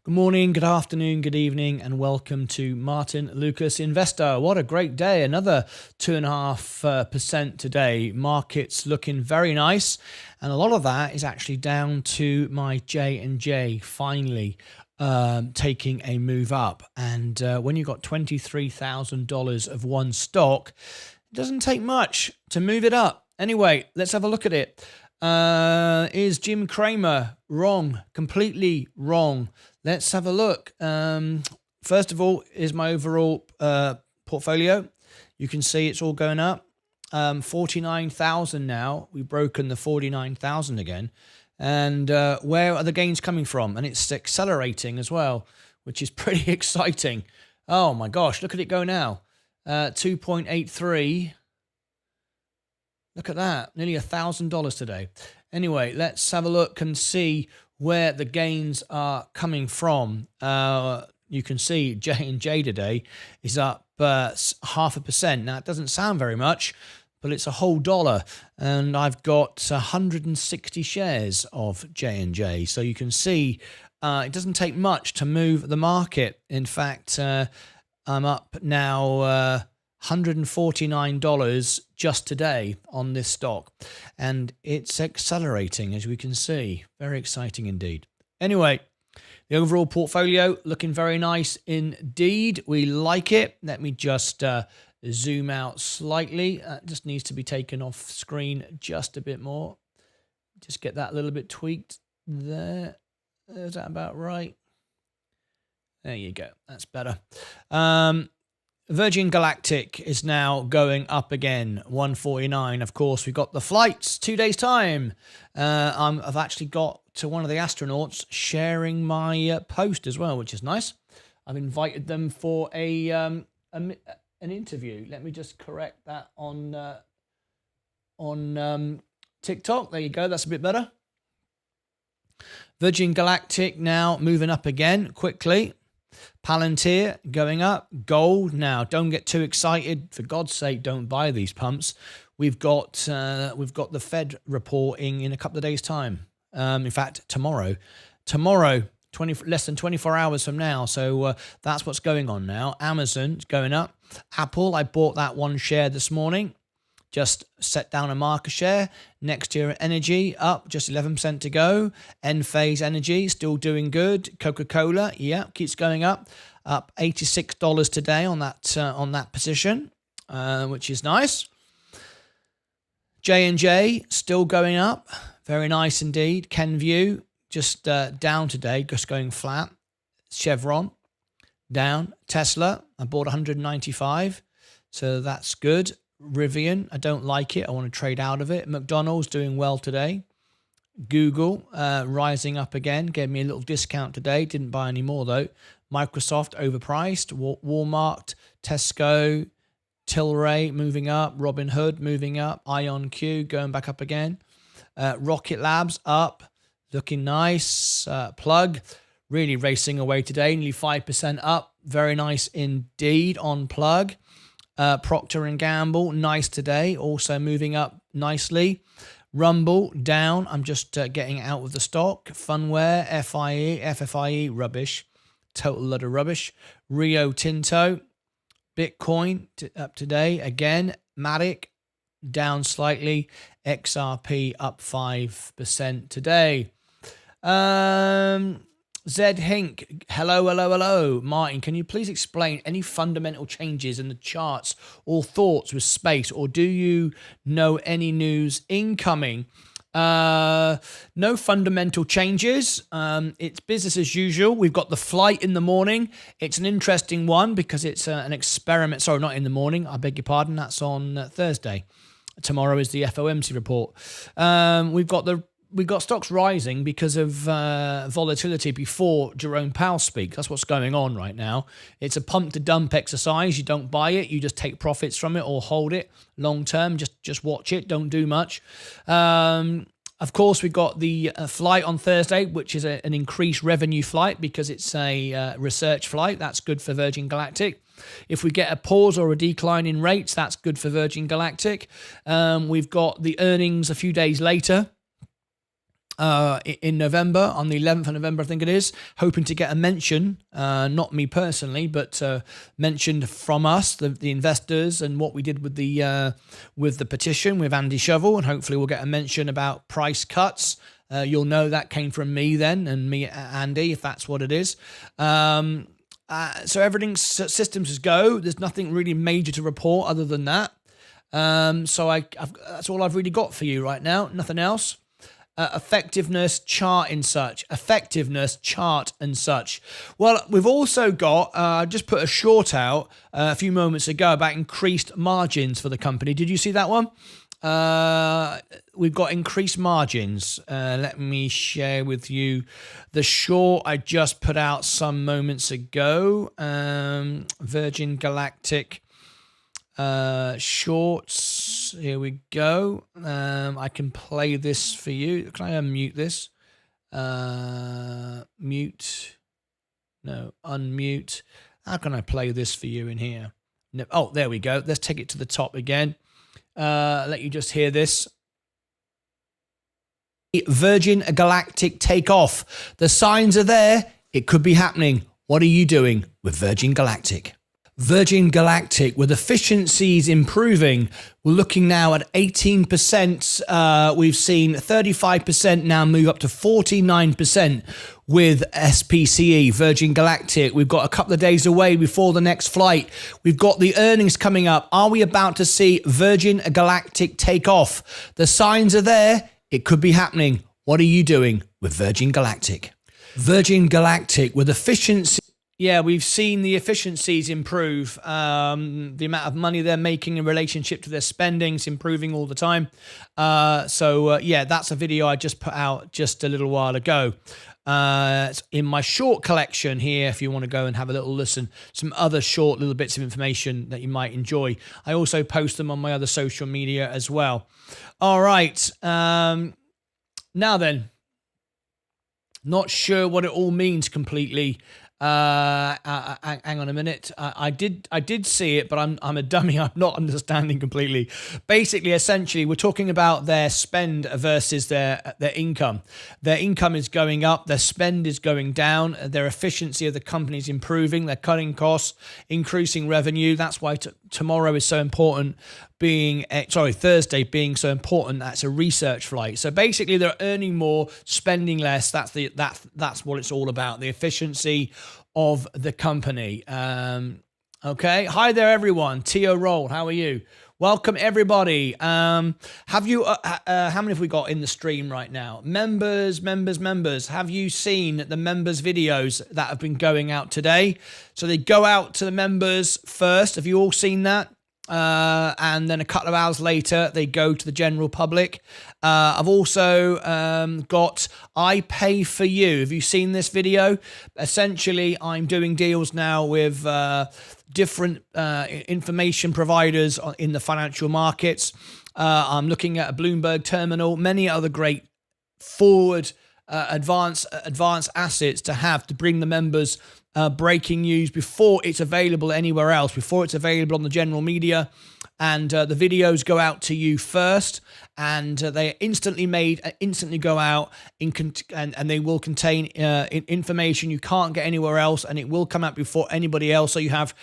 Good morning, good afternoon, good evening, and welcome to Martyn Lucas Investor. What a great day. Another 2.5% today. Markets looking very nice. And a lot of that is actually down to my J&J finally taking a move up. And when you've got $23,000 of one stock, it doesn't take much to move it up. Anyway, let's have a look at it. Is Jim Cramer wrong? Completely wrong. Let's have a look. First of all, is my overall portfolio. You can see it's all going up. 49,000 now. We've broken the 49,000 again. And where are the gains coming from? And it's accelerating as well, which is pretty exciting. Oh my gosh, look at it go now. 2.83. Look at that, nearly $1,000 today. Anyway, let's have a look and see where the gains are coming from. You can see J&J today is up 0.5%. Now, it doesn't sound very much, but it's a whole dollar. And I've got 160 shares of J&J. So you can see it doesn't take much to move the market. In fact, I'm up now $149 just today on this stock, and it's accelerating, as we can see. Very exciting indeed. Anyway, the overall portfolio looking very nice indeed. We like it. Let me just zoom out slightly. Just needs to be taken off screen just a bit more. Just get that a little bit tweaked there. Is that about right? There you go. That's better. Virgin Galactic is now going up again, 149. Of course, we've got the flights, 2 days' time. I've actually got to one of the astronauts sharing my post as well, which is nice. I've invited them for an interview. Let me just correct that on TikTok. There you go. That's a bit better. Virgin Galactic now moving up again quickly. Palantir going up. Gold now. Don't get too excited. For God's sake, don't buy these pumps. We've got the Fed reporting in a couple of days' time. In fact, tomorrow, less than 24 hours from now. So that's what's going on now. Amazon's going up. Apple, I bought that one share this morning. Just set down a marker share. Next year energy up, just 11% to go. Enphase Energy still doing good. Coca-Cola, yeah, keeps going up $86 today on that position, which is nice. J&J still going up, very nice indeed. Kenvue just down today, just going flat. Chevron down. Tesla, I bought 195, so that's good. Rivian, I don't like it. I want to trade out of it. McDonald's doing well today. Google rising up again. Gave me a little discount today. Didn't buy any more though. Microsoft overpriced. Walmart, Tesco, Tilray moving up. Robinhood moving up. IonQ going back up again. Rocket Labs up. Looking nice. Plug really racing away today. Nearly 5% up. Very nice indeed on Plug. Procter & Gamble, nice today, also moving up nicely. Rumble, down. I'm just getting out of the stock. Funware, FFIE, rubbish. Total lot of rubbish. Rio Tinto, Bitcoin, up today. Again, Matic, down slightly. XRP, up 5% today. Zed Hink, hello. Martin, can you please explain any fundamental changes in the charts or thoughts with space, or do you know any news incoming? No fundamental changes. It's business as usual. We've got the flight in the morning. It's an interesting one because it's an experiment. Sorry, not in the morning. I beg your pardon. That's on Thursday. Tomorrow is the FOMC report. We've got stocks rising because of volatility before Jerome Powell speaks. That's what's going on right now. It's a pump to dump exercise. You don't buy it. You just take profits from it or hold it long term. Just watch it. Don't do much. Of course, we've got the flight on Thursday, which is an increased revenue flight because it's a research flight. That's good for Virgin Galactic. If we get a pause or a decline in rates, that's good for Virgin Galactic. We've got the earnings a few days later. in November, on the 11th of November, I think it is, hoping to get a mention, not me personally, but mentioned from us, the investors, and what we did with the petition with Andy Shovel, and hopefully we'll get a mention about price cuts. You'll know that came from me then, and me, Andy, if that's what it is. So everything's systems is go. There's nothing really major to report other than that. So that's all I've really got for you right now. Nothing else. Effectiveness chart and such. Well, we've also got, I just put a short out a few moments ago about increased margins for the company. Did you see that one? We've got increased margins. Let me share with you the short I just put out some moments ago. Virgin Galactic shorts. Here we go. I can play this for you. Can I unmute this? Mute. No, unmute. How can I play this for you in here? No. Oh, there we go. Let's take it to the top again. Let you just hear this. Virgin Galactic takeoff. The signs are there. It could be happening. What are you doing with Virgin Galactic? Virgin Galactic, with efficiencies improving, we're looking now at 18%. We've seen 35% now move up to 49% with SPCE, Virgin Galactic. We've got a couple of days away before the next flight. We've got the earnings coming up. Are we about to see Virgin Galactic take off? The signs are there. It could be happening. What are you doing with Virgin Galactic? Virgin Galactic, with efficiency. Yeah, we've seen the efficiencies improve. The amount of money they're making in relationship to their spending is improving all the time. Yeah, that's a video I just put out just a little while ago. It's in my short collection here, if you want to go and have a little listen. Some other short little bits of information that you might enjoy. I also post them on my other social media as well. All right. Now then, not sure what it all means completely. Hang on a minute. I did see it, but I'm a dummy. I'm not understanding completely. Basically, essentially, we're talking about their spend versus their income. Their income is going up. Their spend is going down. Their efficiency of the company is improving. They're cutting costs, increasing revenue. That's why tomorrow is so important. Thursday being so important. That's a research flight. So basically, they're earning more, spending less. That's what it's all about. The efficiency of the company. Okay. Hi there, everyone. Tio Roll, how are you? Welcome, everybody. Have you? How many have we got in the stream right now? Members. Have you seen the members videos that have been going out today? So they go out to the members first. Have you all seen that? And then a couple of hours later, they go to the general public. I've also got I Pay For You. Have you seen this video? Essentially, I'm doing deals now with different information providers in the financial markets. I'm looking at a Bloomberg terminal, many other great forward advanced assets to bring the members breaking news before it's available anywhere else, before it's available on the general media. And the videos go out to you first, and they are instantly go out and they will contain information you can't get anywhere else, and it will come out before anybody else. So you have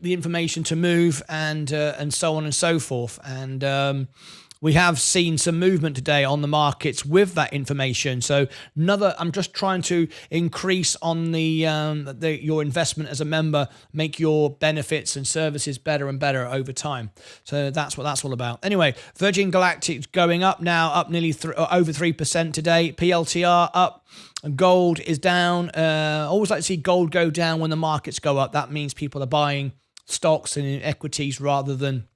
the information to move and so on and so forth. And we have seen some movement today on the markets with that information. So I'm just trying to increase on your investment as a member, make your benefits and services better and better over time. So that's what that's all about. Anyway, Virgin Galactic's going up now, up nearly over 3% today. PLTR up. Gold is down. Always like to see gold go down when the markets go up. That means people are buying stocks and equities rather than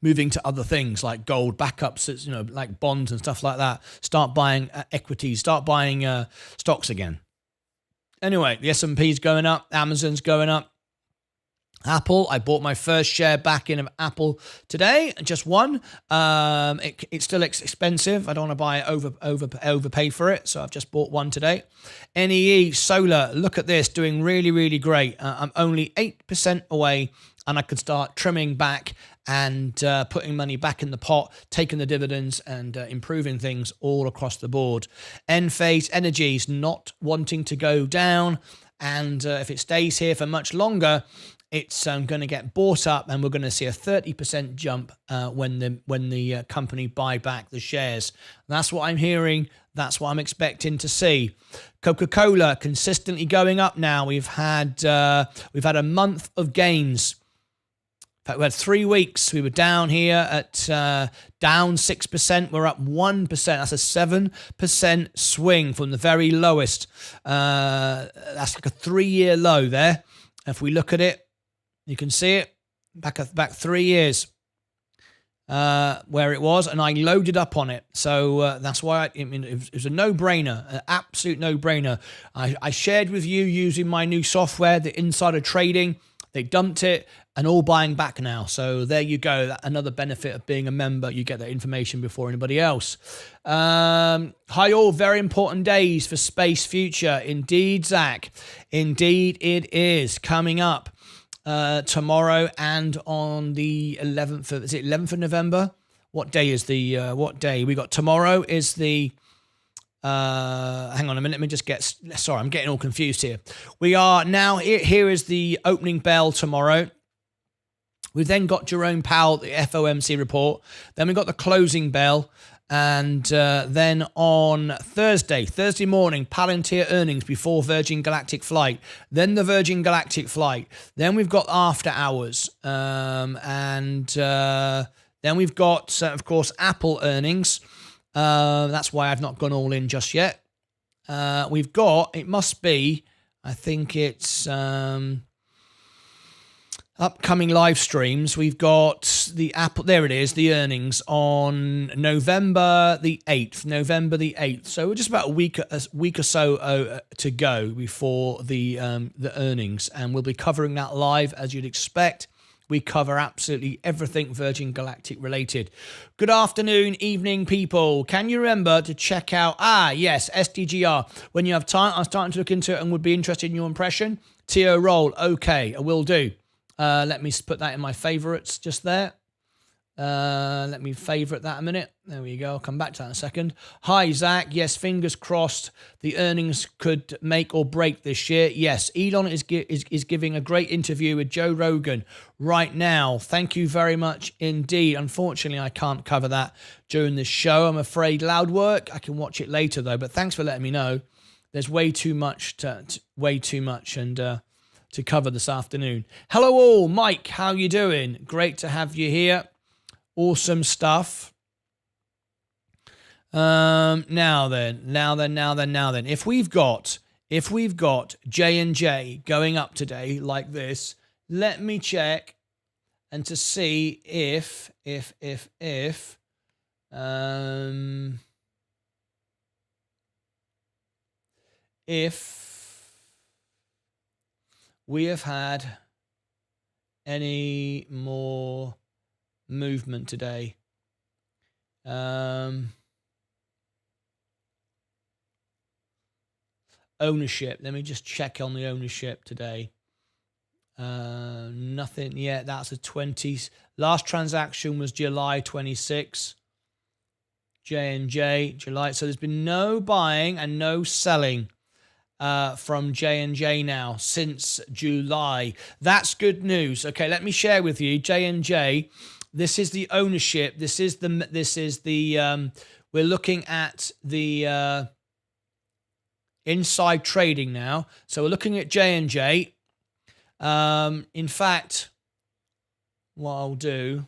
moving to other things like gold backups, like bonds and stuff like that. Start buying equities, start buying stocks again. Anyway, the S&P's going up, Amazon's going up. Apple, I bought my first share back in of Apple today, just one. It's still expensive. I don't want to buy it overpay for it, so I've just bought one today. NEE Solar, look at this, doing really, really great. I'm only 8% away and I could start trimming back and putting money back in the pot, taking the dividends and improving things all across the board. Enphase Energies not wanting to go down, and if it stays here for much longer, it's going to get bought up, and we're going to see a 30% jump when the company buy back the shares. That's what I'm hearing. That's what I'm expecting to see. Coca-Cola consistently going up now. We've had a month of gains. In fact, we had 3 weeks. We were down here at down 6%. We're up 1%. That's a 7% swing from the very lowest. That's like a 3-year low there. If we look at it, you can see it back 3 years where it was, and I loaded up on it. So that's why it was a no-brainer, an absolute no-brainer. I shared with you using my new software, the Insider Trading. They dumped it and all buying back now. So there you go. Another benefit of being a member. You get that information before anybody else. Hi all, very important days for Space Future. Indeed, Zach. Indeed, it is coming up. Tomorrow and on the 11th of, is it 11th of November? What day is what day? We got tomorrow is the, hang on a minute, let me just sorry, I'm getting all confused here. We are now, here is the opening bell tomorrow. We've then got Jerome Powell, the FOMC report. Then we've got the closing bell. And then on Thursday morning, Palantir earnings before Virgin Galactic flight. Then the Virgin Galactic flight. Then we've got after hours. And then we've got, of course, Apple earnings. That's why I've not gone all in just yet. We've got, it must be, I think it's... upcoming live streams. We've got the Apple, there it is, the earnings on November the 8th. So we're just about a week or so to go before the earnings, and we'll be covering that live as you'd expect. We cover absolutely everything Virgin Galactic related. Good afternoon, evening, people. Can you remember to check out, yes, SDGR. When you have time, I'm starting to look into it and would be interested in your impression. Tio Roll, okay, I will do. Let me put that in my favorites just there. Let me favorite that a minute. There we go. I'll come back to that in a second. Hi, Zach. Yes, fingers crossed the earnings could make or break this year. Yes, Elon is giving a great interview with Joe Rogan right now. Thank you very much indeed. Unfortunately, I can't cover that during this show. I'm afraid. Loud work. I can watch it later, though. But thanks for letting me know. There's way too much and to cover this afternoon. Hello all, Mike, how you doing? Great to have you here. Awesome stuff. Now then. If we've got J&J going up today like this, let me check and to see if we have had any more movement today. Ownership. Let me just check on the ownership today. Nothing yet. That's a 20s. Last transaction was July 26. J&J, July. So there's been no buying and no selling from J&J now since July. That's good news. Okay, let me share with you J&J. This is the ownership. This is the we're looking at the inside trading now. So we're looking at J&J. In fact, what I'll do,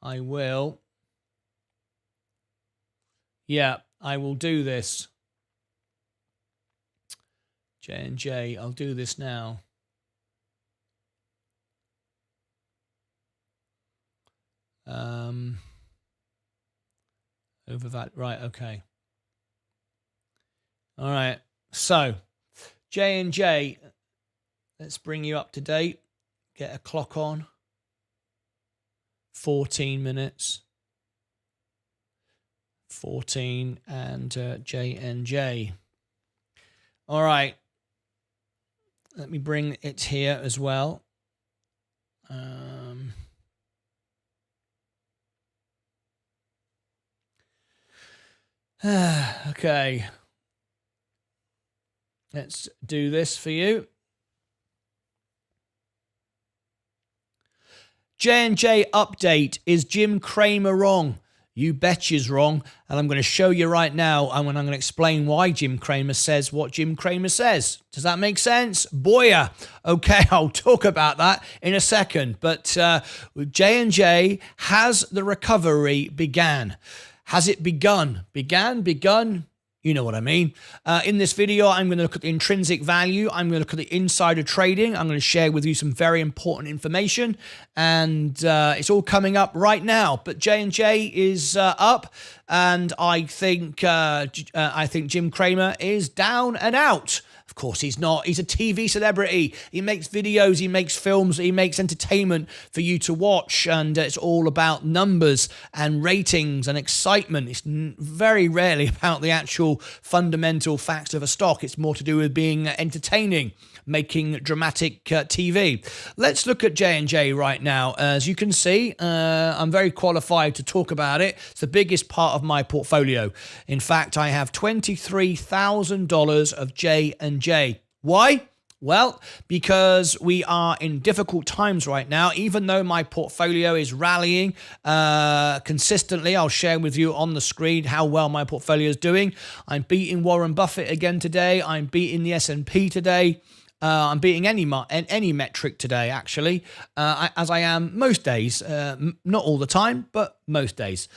I will do this. J&J, I'll do this now. Over that, right, okay. All right, so J&J, let's bring you up to date. Get a clock on. 14 minutes. 14 and J&J. All right. Let me bring it here as well. Okay. Let's do this for you. J&J update. Is Jim Cramer wrong? You betcha's wrong. And I'm going to show you right now. And I'm going to explain why Jim Cramer says what Jim Cramer says. Does that make sense? Boya. Okay, I'll talk about that in a second. But J&J, has the recovery began? Has it begun? Begun? You know what I mean. In this video, I'm going to look at the intrinsic value. I'm going to look at the insider trading. I'm going to share with you some very important information. And it's all coming up right now. But J&J is up. And I think Jim Cramer is down and out. Of course he's not. He's a TV celebrity. He makes videos, he makes films, he makes entertainment for you to watch, and it's all about numbers and ratings and excitement. It's very rarely about the actual fundamental facts of a stock. It's more to do with being entertaining, making dramatic TV. Let's look at J&J right now. As you can see, I'm very qualified to talk about it. It's the biggest part of my portfolio. In fact, I have $23,000 of J&J. Why? Well, because we are in difficult times right now. Even though my portfolio is rallying consistently, I'll share with you on the screen how well my portfolio is doing. I'm beating Warren Buffett again today. I'm beating the S&P today. I'm beating any metric today, actually, as I am most days. Not all the time, but most days.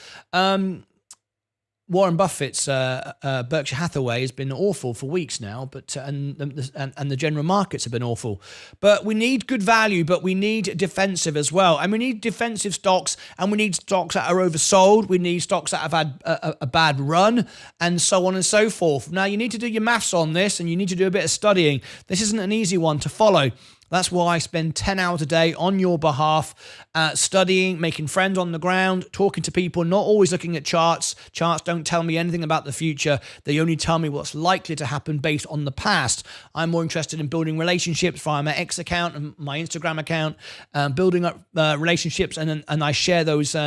Warren Buffett's Berkshire Hathaway has been awful for weeks now, but and the general markets have been awful. But we need good value, but we need defensive as well. And we need defensive stocks, and we need stocks that are oversold. We need stocks that have had a bad run, and so on and so forth. Now, you need to do your maths on this, and you need to do a bit of studying. This isn't an easy one to follow. That's why I spend 10 hours a day on your behalf, studying, making friends on the ground, talking to people, not always looking at charts. Charts don't tell me anything about the future. They only tell me what's likely to happen based on the past. I'm more interested in building relationships via my X account and my Instagram account, building up relationships, and I share those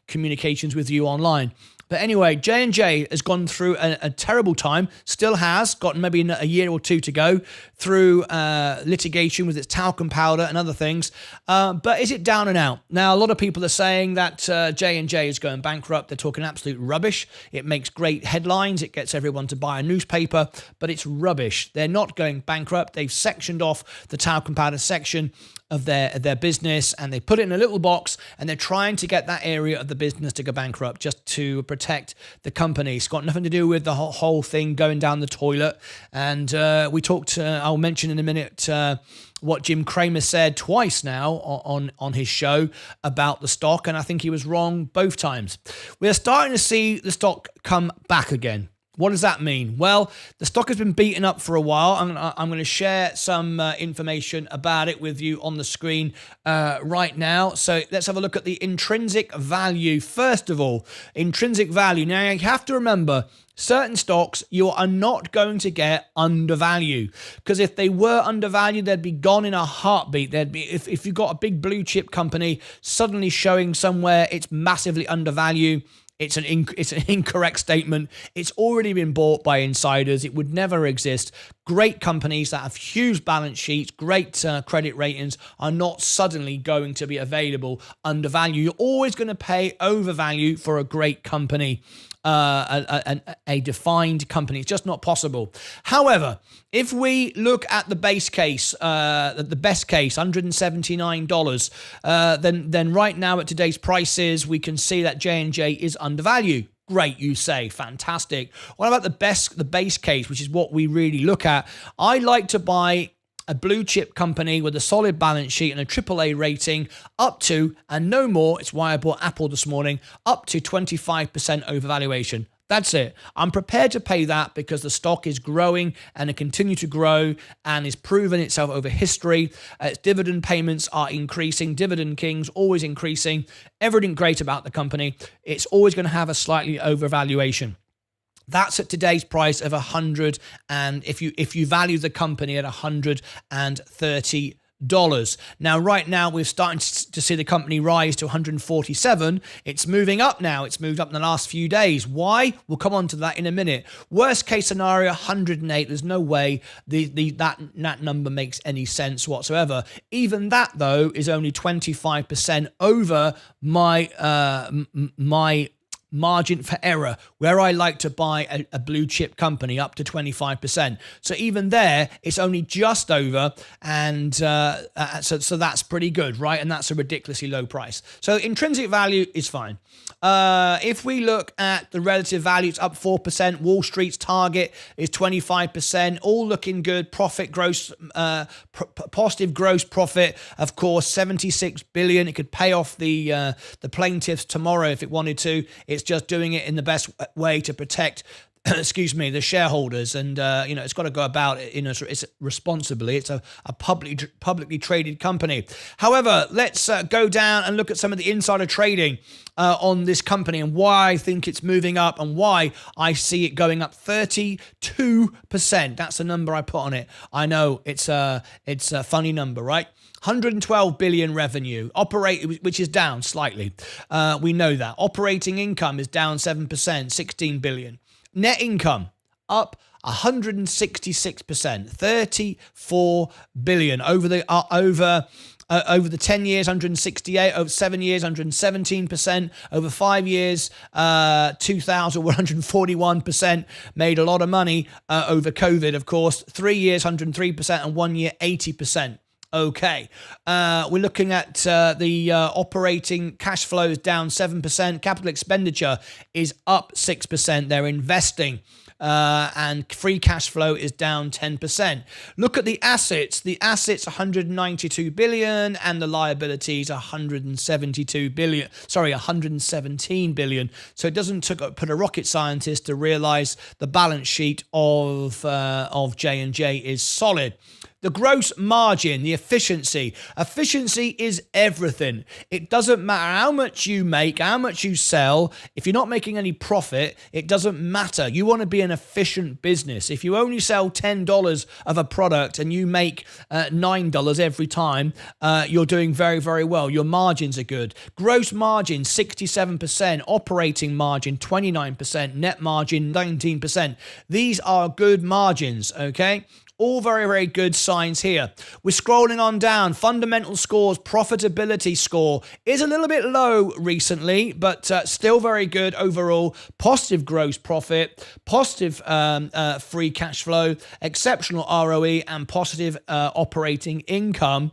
communications with you online. But anyway, J&J has gone through a terrible time, still has, got maybe a year or two to go through litigation with its talcum powder and other things. But is it down and out? Now, a lot of people are saying that J&J is going bankrupt. They're talking absolute rubbish. It makes great headlines. It gets everyone to buy a newspaper, but it's rubbish. They're not going bankrupt. They've sectioned off the talcum powder section of their business, and they put it in a little box, and they're trying to get that area of the business to go bankrupt just to protect the company. It's got nothing to do with the whole thing going down the toilet. And we talked, I'll mention in a minute what Jim Cramer said twice now on his show about the stock, and I think he was wrong both times. We're starting to see the stock come back again. What does that mean? Well, the stock has been beaten up for a while. I'm going to share some information about it with you on the screen right now. So let's have a look at the intrinsic value. First of all, intrinsic value. Now, you have to remember, certain stocks you are not going to get undervalued, because if they were undervalued, they'd be gone in a heartbeat. They'd be, if you've got a big blue chip company suddenly showing somewhere it's massively undervalued, it's an incorrect statement. It's already been bought by insiders. It would never exist. Great companies that have huge balance sheets, great credit ratings, are not suddenly going to be available undervalued. You're always going to pay overvalue for a great company. A defined company. It's just not possible. However, if we look at the base case, the best case, $179, then right now at today's prices, we can see that J&J is undervalued. Great, you say. Fantastic. What about the base case, which is what we really look at? I like to buy a blue chip company with a solid balance sheet and a AAA rating up to, and no more, it's why I bought Apple this morning, up to 25% overvaluation. That's it. I'm prepared to pay that because the stock is growing and it continues to grow and has proven itself over history. Its dividend payments are increasing. Dividend King's always increasing. Everything great about the company. It's always going to have a slightly overvaluation. That's at today's price of 100, and if you value the company at $130. Now, right now, we're starting to see the company rise to 147. It's moving up now. It's moved up in the last few days. Why? We'll come on to that in a minute. Worst case scenario, 108. There's no way that number makes any sense whatsoever. Even that, though, is only 25% over my margin for error, where I like to buy a blue chip company up to 25%. So even there, it's only just over, and so that's pretty good, right? And that's a ridiculously low price. So intrinsic value is fine. If we look at the relative value, it's up 4%. Wall Street's target is 25%. All looking good. Profit gross, positive gross profit, of course, 76 billion. It could pay off the plaintiffs tomorrow if it wanted to. It's just doing it in the best way to protect the shareholders, and it's got to go about it it's responsibly. It's a publicly traded company. However, let's go down and look at some of the insider trading on this company and why I think it's moving up and why I see it going up 32%. That's the number I put on it. I know it's a funny number, right? 112 billion revenue, which is down slightly. We know that. Operating income is down 7%, 16 billion. Net income up 166%, 34 billion over the 10 years, 168, over 7 years, 117%, over 5 years, 141%, made a lot of money over COVID, of course, 3 years, 103%, and 1 year, 80%. Okay, we're looking at the operating cash flow is down 7%. Capital expenditure is up 6%. They're investing. And free cash flow is down 10%. Look at the assets. The assets 192 billion and the liabilities 117 billion. So it doesn't put a rocket scientist to realize the balance sheet of J&J is solid. The gross margin, the efficiency. Efficiency is everything. It doesn't matter how much you make, how much you sell. If you're not making any profit, it doesn't matter. You want to be an efficient business. If you only sell $10 of a product and you make $9 every time, you're doing very, very well. Your margins are good. Gross margin, 67%. Operating margin, 29%. Net margin, 19%. These are good margins, okay? All very, very good signs here. We're scrolling on down. Fundamental scores, profitability score is a little bit low recently, but still very good overall. Positive gross profit, positive free cash flow, exceptional ROE, and positive operating income.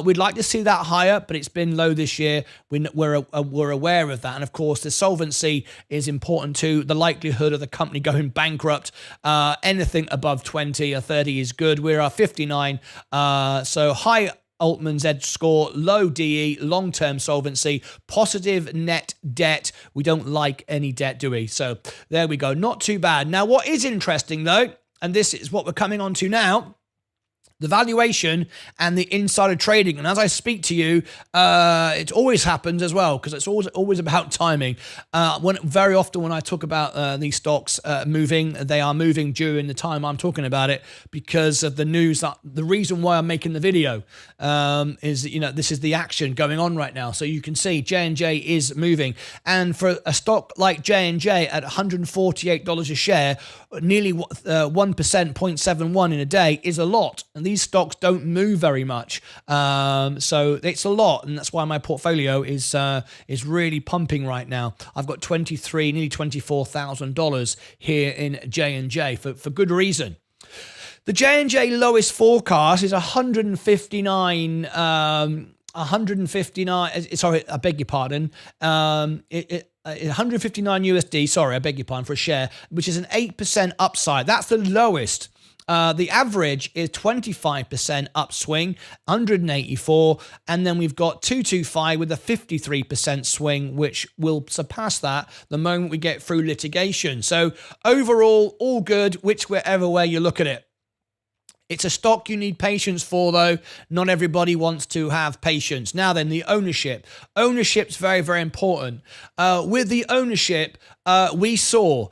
We'd like to see that higher, but it's been low this year. We're aware of that. And of course, the solvency is important too. The likelihood of the company going bankrupt, anything above 20 or 30 is good. We're at 59. So high Altman's edge score, low DE, long-term solvency, positive net debt. We don't like any debt, do we? So there we go. Not too bad. Now, what is interesting though, and this is what we're coming on to now, the valuation and the insider trading. And as I speak to you, it always happens as well, because it's always about timing. Very often when I talk about these stocks moving, they are moving during the time I'm talking about it because of the news. The reason why I'm making the video is, this is the action going on right now. So you can see J&J is moving. And for a stock like J&J at $148 a share, nearly 1%, 0.71 in a day is a lot. And these stocks don't move very much. So it's a lot. And that's why my portfolio is really pumping right now. I've got nearly $24,000 here in J&J for good reason. The J&J lowest forecast is 159, sorry, I beg your pardon. 159 USD, sorry, I beg your pardon, for a share, which is an 8% upside. That's the lowest. The average is 25% upswing, 184, and then we've got 225 with a 53% swing, which will surpass that the moment we get through litigation. So overall, all good, whichever way you look at it. It's a stock you need patience for, though. Not everybody wants to have patience. Now then, the ownership. Ownership's very, very important. With the ownership, we saw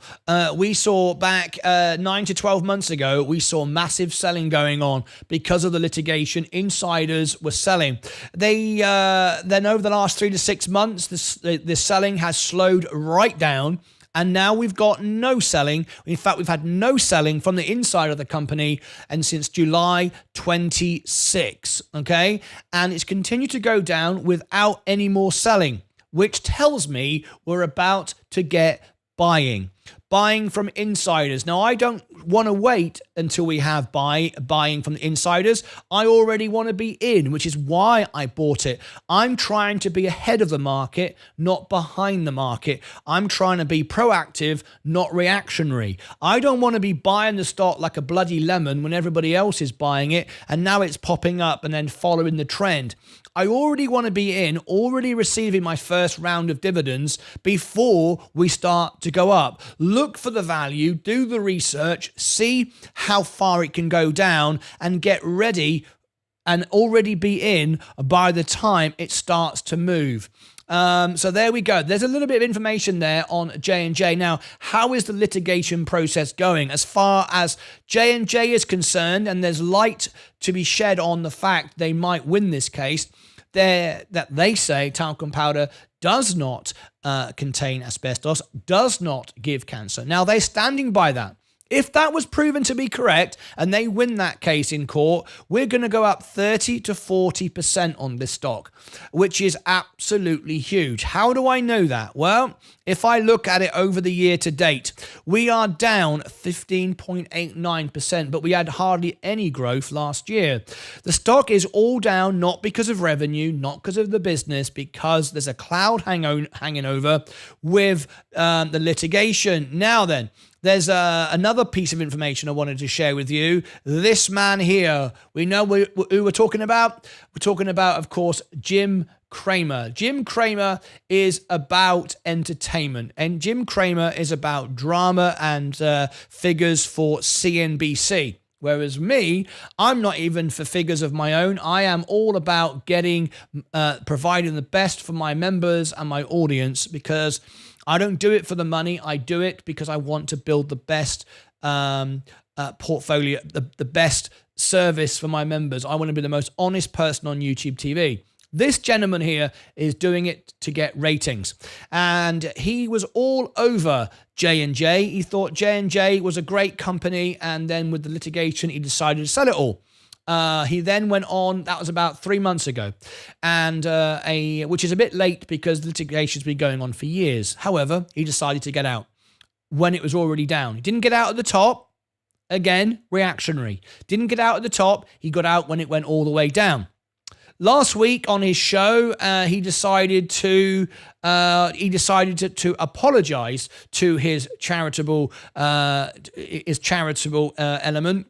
back 9 to 12 months ago, we saw massive selling going on because of the litigation. Insiders were selling. Then over the last 3 to 6 months, this selling has slowed right down. And now we've got no selling. In fact, we've had no selling from the inside of the company and since July 26, okay? And it's continued to go down without any more selling, which tells me we're about to get buying from insiders. Now, I don't want to wait until we have buying from the insiders. I already want to be in, which is why I bought it. I'm trying to be ahead of the market, not behind the market. I'm trying to be proactive, not reactionary. I don't want to be buying the stock like a bloody lemon when everybody else is buying it and now it's popping up and then following the trend. I already want to be in, already receiving my first round of dividends before we start to go up. Look for the value, do the research, see how far it can go down and get ready and already be in by the time it starts to move. So there we go. There's a little bit of information there on J&J. Now, how is the litigation process going? As far as J&J is concerned, and there's light to be shed on the fact they might win this case, that they say talcum powder does not contain asbestos, does not give cancer. Now, they're standing by that. If that was proven to be correct and they win that case in court, we're going to go up 30 to 40% on this stock, which is absolutely huge. How do I know that? Well, if I look at it over the year to date, we are down 15.89%, but we had hardly any growth last year. The stock is all down, not because of revenue, not because of the business, because there's a cloud hanging over with the litigation. Now then, there's another piece of information I wanted to share with you. This man here, we know who we're talking about. We're talking about, of course, Jim Cramer. Jim Cramer is about entertainment, and Jim Cramer is about drama and figures for CNBC. Whereas me, I'm not even for figures of my own. I am all about providing the best for my members and my audience, because I don't do it for the money. I do it because I want to build the best portfolio, the best service for my members. I want to be the most honest person on YouTube TV. This gentleman here is doing it to get ratings. And he was all over J&J. He thought J&J was a great company. And then with the litigation, he decided to sell it all. He then went on, that was about 3 months ago, and which is a bit late because the litigation's been going on for years. However, he decided to get out when it was already down. He didn't get out at the top. Again, reactionary. Didn't get out at the top. He got out when it went all the way down. Last week on his show, he decided to apologize to his charitable element.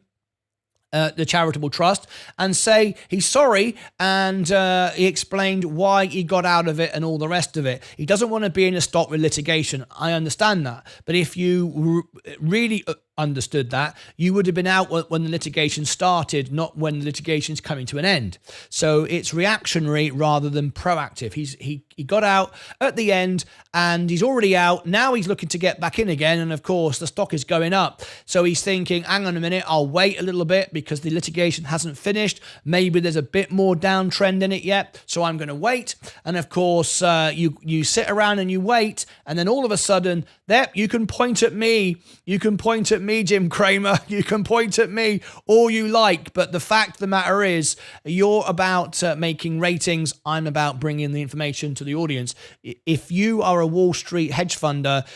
The charitable trust, and say he's sorry, and he explained why he got out of it and all the rest of it. He doesn't want to be in a stock with litigation. I understand that, but if you really understood that, you would have been out when the litigation started, not when the litigation's coming to an end. So it's reactionary rather than proactive. He got out at the end, and he's already out. Now he's looking to get back in again, and of course the stock is going up. So he's thinking, hang on a minute, I'll wait a little bit because the litigation hasn't finished. Maybe there's a bit more downtrend in it yet, so I'm going to wait. And of course, you sit around and you wait, and then all of a sudden, there, you can point at me. You can point at me, Jim Cramer. You can point at me all you like. But the fact of the matter is, you're about making ratings. I'm about bringing the information to the audience. If you are a Wall Street hedge funder,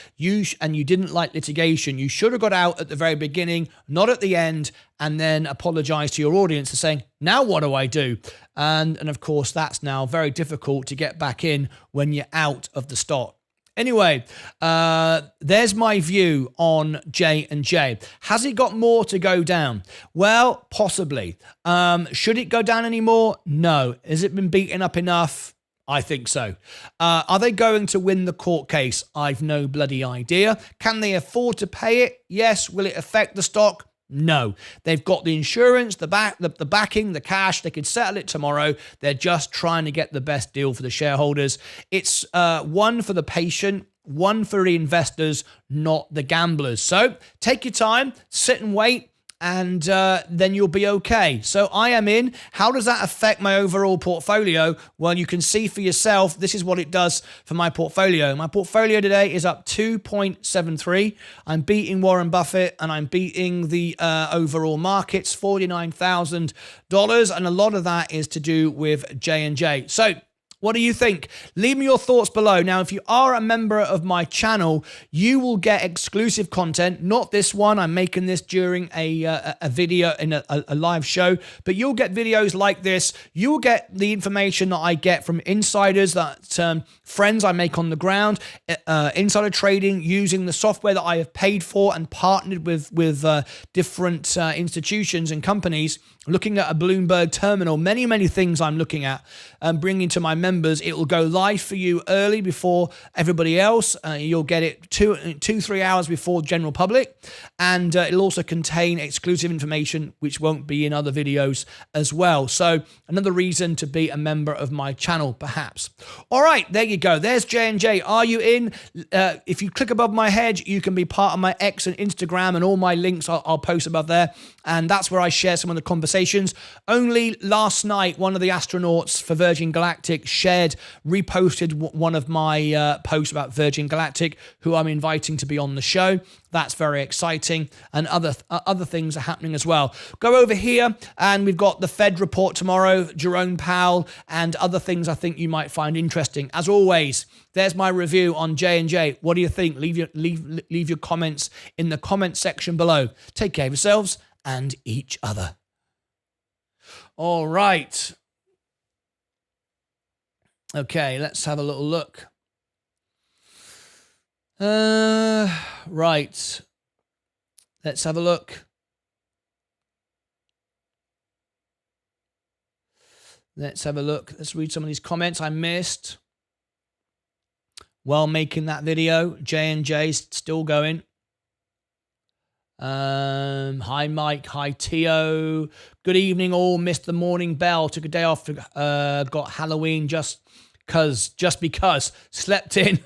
and you didn't like litigation, you should have got out at the very beginning, not at the end, and then apologize to your audience and saying, now what do I do? And of course, that's now very difficult to get back in when you're out of the stock. Anyway, there's my view on J&J. Has it got more to go down? Well, possibly. Should it go down any more? No. Has it been beaten up enough? I think so. Are they going to win the court case? I've no bloody idea. Can they afford to pay it? Yes. Will it affect the stock? No. They've got the insurance, the backing, the cash. They could settle it tomorrow. They're just trying to get the best deal for the shareholders. It's one for the patient, one for the investors, not the gamblers. So take your time, sit and wait, and then you'll be okay. So I am in. How does that affect my overall portfolio? Well, you can see for yourself, this is what it does for my portfolio. My portfolio today is up 2.73. I'm beating Warren Buffett and I'm beating the overall markets, $49,000. And a lot of that is to do with J&J. So what do you think? Leave me your thoughts below. Now, if you are a member of my channel, you will get exclusive content. Not this one. I'm making this during a video in a live show, but you'll get videos like this. You'll get the information that I get from insiders, that friends I make on the ground, insider trading using the software that I have paid for and partnered with different institutions and companies, looking at a Bloomberg terminal, many things I'm looking at and bringing to my members. It will go live for you early before everybody else. You'll get it 2-3 hours before the general public. And it'll also contain exclusive information, which won't be in other videos as well. So another reason to be a member of my channel, perhaps. All right, there you go. There's J&J. Are you in? If you click above my head, you can be part of my X and Instagram, and all my links I'll post above there. And that's where I share some of the conversations. Only last night, one of the astronauts for Virgin Galactic reposted one of my posts about Virgin Galactic, who I'm inviting to be on the show. That's very exciting. And other things are happening as well. Go over here and we've got the Fed report tomorrow, Jerome Powell, and other things I think you might find interesting. As always, there's my review on J&J. What do you think? Leave your comments in the comment section below. Take care of yourselves and each other. All right. Okay, let's have a little look. Right. Let's have a look. Let's have a look. Let's read some of these comments I missed while making that video. J&J's still going. Hi Mike, hi Tio. Good evening all. Missed the morning bell. Took a day off. Got Halloween just because. Slept in.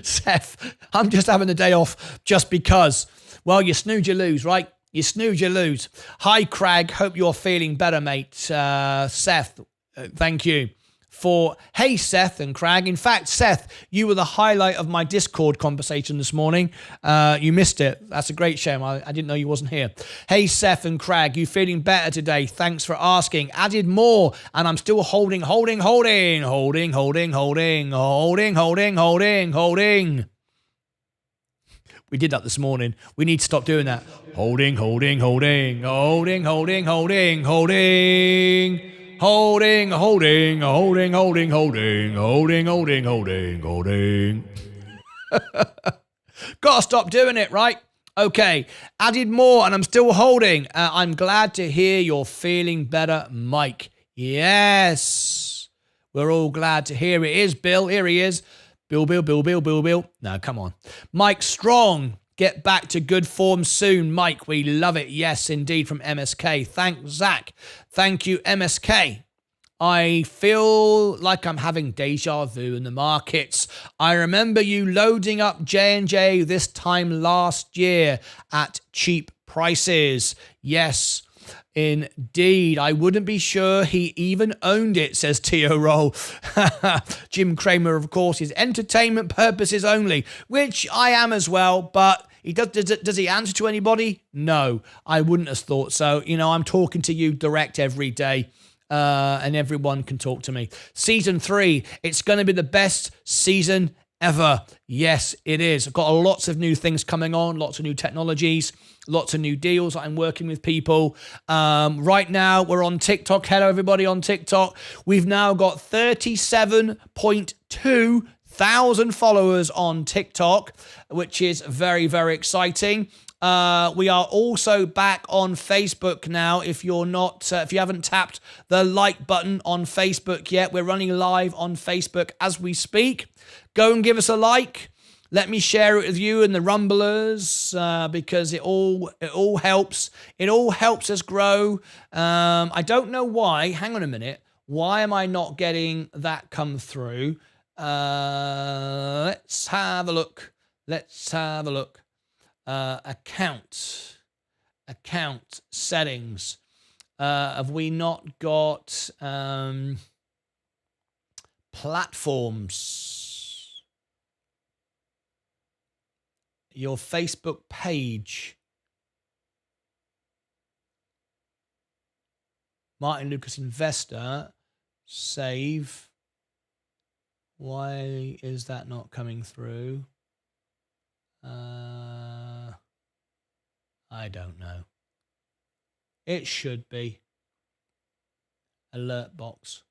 Seth, I'm just having a day off just because. Well, you snooze, you lose, right? You snooze, you lose. Hi Craig, hope you're feeling better, mate. Seth, thank you. Hey, Seth and Craig. In fact, Seth, you were the highlight of my Discord conversation this morning. You missed it. That's a great shame. I didn't know you wasn't here. Hey, Seth and Craig, you feeling better today? Thanks for asking. Added more, and I'm still holding. We did that this morning. We need to stop doing that. Holding. Gotta stop doing it, right? Okay, added more and I'm still holding. I'm glad to hear you're feeling better, Mike. Yes, we're all glad to hear it. Is Bill, here he is. Bill. No, come on. Mike Strong, get back to good form soon, Mike. We love it. Yes, indeed, from MSK. Thanks, Zach. Thank you, MSK. I feel like I'm having deja vu in the markets. I remember you loading up J&J this time last year at cheap prices. Yes, indeed. I wouldn't be sure he even owned it, says Tio Roll. Jim Cramer, of course, is entertainment purposes only, which I am as well, but does he answer to anybody? No, I wouldn't have thought so. You know, I'm talking to you direct every day. And everyone can talk to me. Season 3, it's going to be the best season ever. Yes, it is. I've got lots of new things coming on, lots of new technologies, lots of new deals. I'm working with people. Right now, we're on TikTok. Hello, everybody on TikTok. We've now got 37.2 thousand followers on TikTok, which is very, very exciting. We are also back on Facebook now. If you're not, if you haven't tapped the like button on Facebook yet, we're running live on Facebook as we speak. Go and give us a like. Let me share it with you and the Rumblers because it all helps. It all helps us grow. I don't know why. Hang on a minute. Why am I not getting that come through? Let's have a look. Account settings. Have we not got platforms? Your Facebook page. Martyn Lucas Investor. Save. Why is that not coming through? I don't know. It should be. Alert box.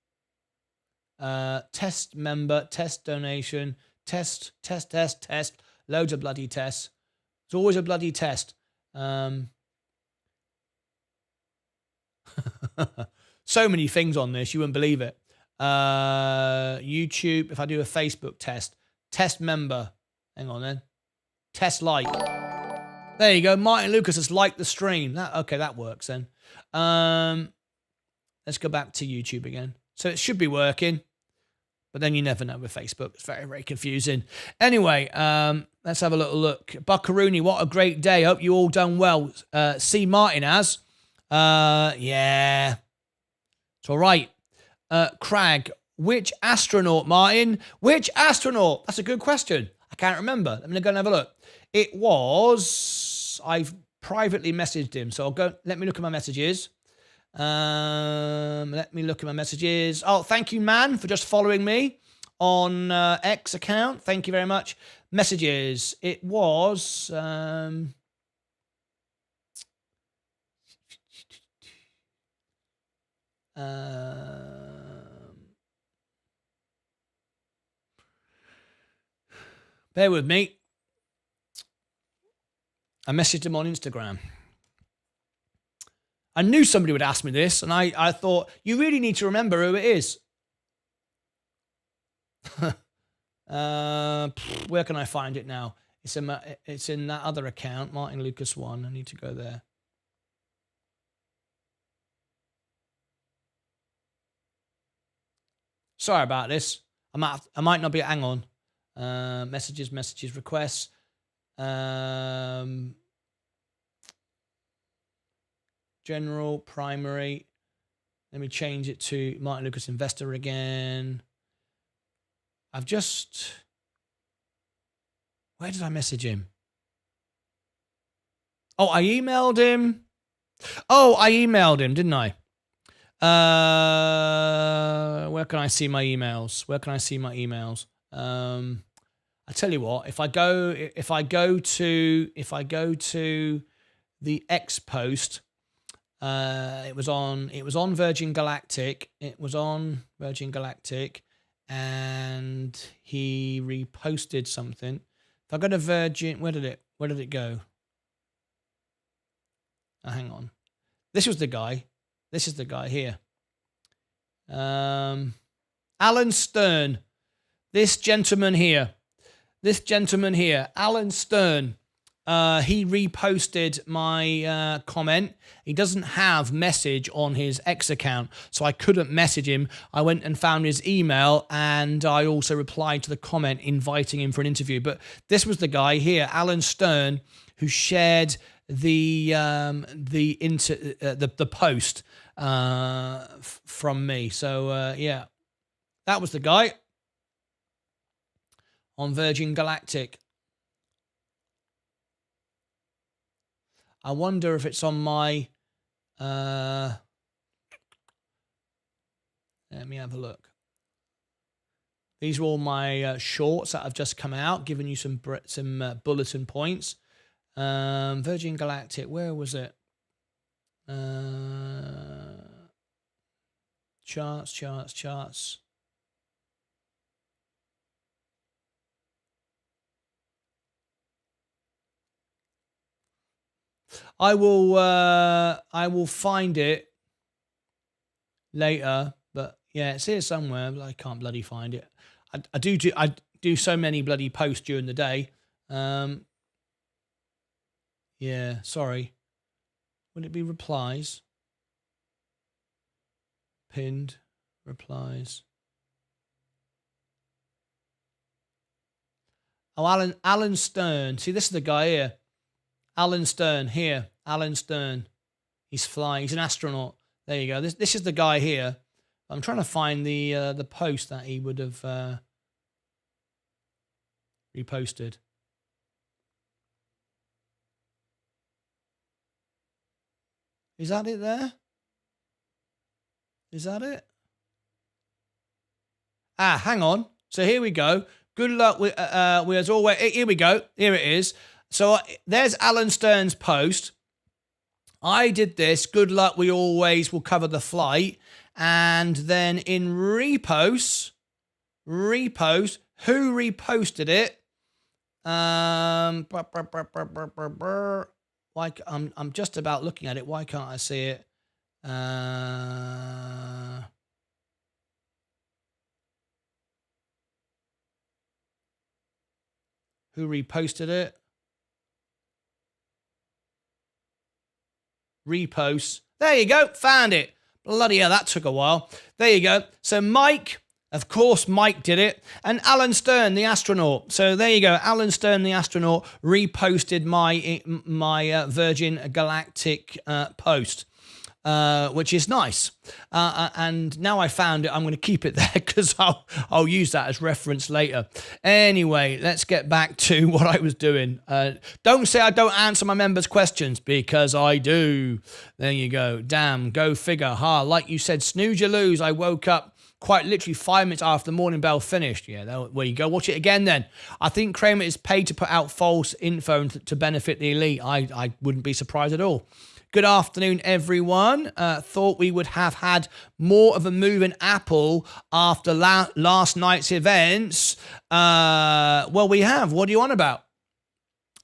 Test member, test donation, test. Loads of bloody tests. It's always a bloody test. So many things on this, you wouldn't believe it. YouTube, if I do a Facebook test member. Hang on then. Test like. There you go. Martyn Lucas has liked the stream. Okay, that works then. Let's go back to YouTube again. So it should be working. But then you never know with Facebook. It's very, very confusing. Anyway, let's have a little look. Buckaroony, what a great day. Hope you all done well. C. Martin has. Yeah. It's all right. Crag, which astronaut, Martin? Which astronaut? That's a good question. I can't remember. Let me go and have a look. It was... I've privately messaged him. So I'll go... Let me look at my messages. Let me look at my messages. Oh, thank you, man, for just following me on X account. Thank you very much. Messages. It was bear with me. I messaged him on Instagram. I knew somebody would ask me this, and I thought, you really need to remember who it is. Where can I find it now? It's in that other account, Martyn Lucas 1. I need to go there. Sorry about this. I might not be. Hang on. Messages, requests. General, primary. Let me change it to Martyn Lucas Investor again. I've just... Where did I message him? Oh, I emailed him. Oh, I emailed him, didn't I? Where can I see my emails? I tell you what, if I go to the X post, it was on Virgin Galactic. And he reposted something. If I go to Virgin, where did it go? Oh, hang on. This was the guy. This is the guy here. Alan Stern. This gentleman here, Alan Stern. He reposted my comment. He doesn't have message on his X account, so I couldn't message him. I went and found his email, and I also replied to the comment inviting him for an interview. But this was the guy here, Alan Stern, who shared the post from me. So yeah, that was the guy on Virgin Galactic. I wonder if it's on my... let me have a look. These are all my shorts that have just come out, giving you some bulletin points. Virgin Galactic, where was it? Charts. I will find it later, but yeah, it's here somewhere, but I can't bloody find it. I do so many bloody posts during the day. Yeah, sorry. Would it be replies? Pinned replies. Oh, Alan Stern. See, this is the guy here. Alan Stern here. Alan Stern. He's flying. He's an astronaut. There you go. This is the guy here. I'm trying to find the post that he would have reposted. Is that it there? Is that it? Ah, hang on. So here we go. Good luck with as always. Here we go. Here it is. So there's Alan Stern's post. I did this. Good luck. We always will cover the flight. And then in repost, who reposted it? Why I'm just about looking at it. Why can't I see it? Who reposted it? Reposts. There you go. Found it. Bloody hell, that took a while. There you go. So Mike, of course, Mike did it. And Alan Stern, the astronaut. So there you go. Alan Stern, the astronaut, reposted my Virgin Galactic post, which is nice. And now I found it, I'm going to keep it there because I'll use that as reference later. Anyway, let's get back to what I was doing. Don't say I don't answer my members' questions, because I do. There you go. Damn, go figure. Like you said, snooze you lose. I woke up quite literally 5 minutes after the morning bell finished. Yeah, there you go. Watch it again then. I think Kramer is paid to put out false info to benefit the elite. I wouldn't be surprised at all. Good afternoon, everyone. Thought we would have had more of a move in Apple after last night's events. Well, we have. What are you on about?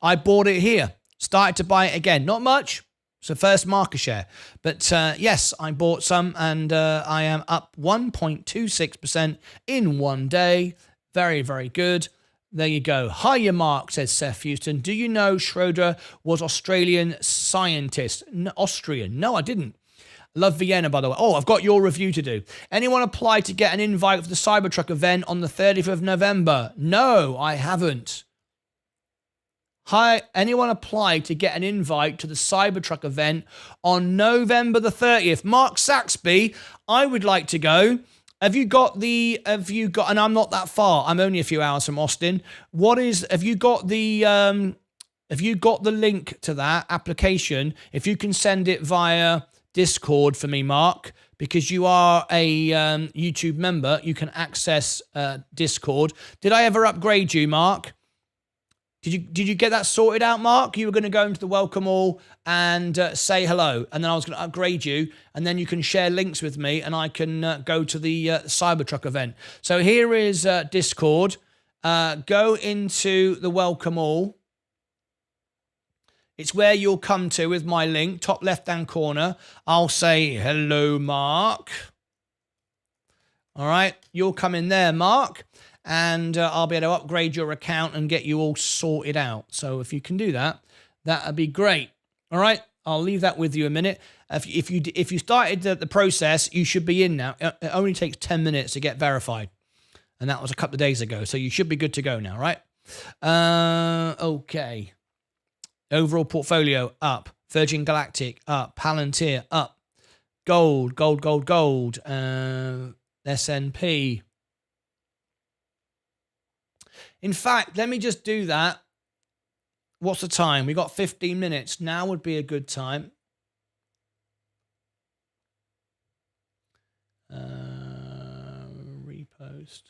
I bought it here. Started to buy it again. Not much. It's the first market share. But yes, I bought some, and I am up 1.26% in 1 day. Very, very good. There you go. Hiya, Mark, says Seth Houston. Do you know Schroeder was Australian scientist? Austrian? No, I didn't. Love Vienna, by the way. Oh, I've got your review to do. Anyone apply to get an invite for the Cybertruck event on the 30th of November? No, I haven't. Hi, anyone apply to get an invite to the Cybertruck event on November the 30th? Mark Saxby, I would like to go. Have you got, and I'm not that far, I'm only a few hours from Austin. Have you got the link to that application? If you can send it via Discord for me, Mark, because you are a YouTube member, you can access Discord. Did I ever upgrade you, Mark? Did you get that sorted out, Mark? You were going to go into the welcome all and say hello, and then I was going to upgrade you, and then you can share links with me, and I can go to the Cybertruck event. So here is Discord. Go into the welcome all. It's where you'll come to with my link, top left-hand corner. I'll say, hello, Mark. All right, you'll come in there, Mark. And I'll be able to upgrade your account and get you all sorted out. So if you can do that, that'd be great. All right, I'll leave that with you a minute. If you started the process, you should be in now. It only takes 10 minutes to get verified, and that was a couple of days ago. So you should be good to go now, right? Okay. Overall portfolio up. Virgin Galactic up. Palantir up. Gold. S&P. In fact, let me just do that. What's the time? We got 15 minutes. Now would be a good time. Repost.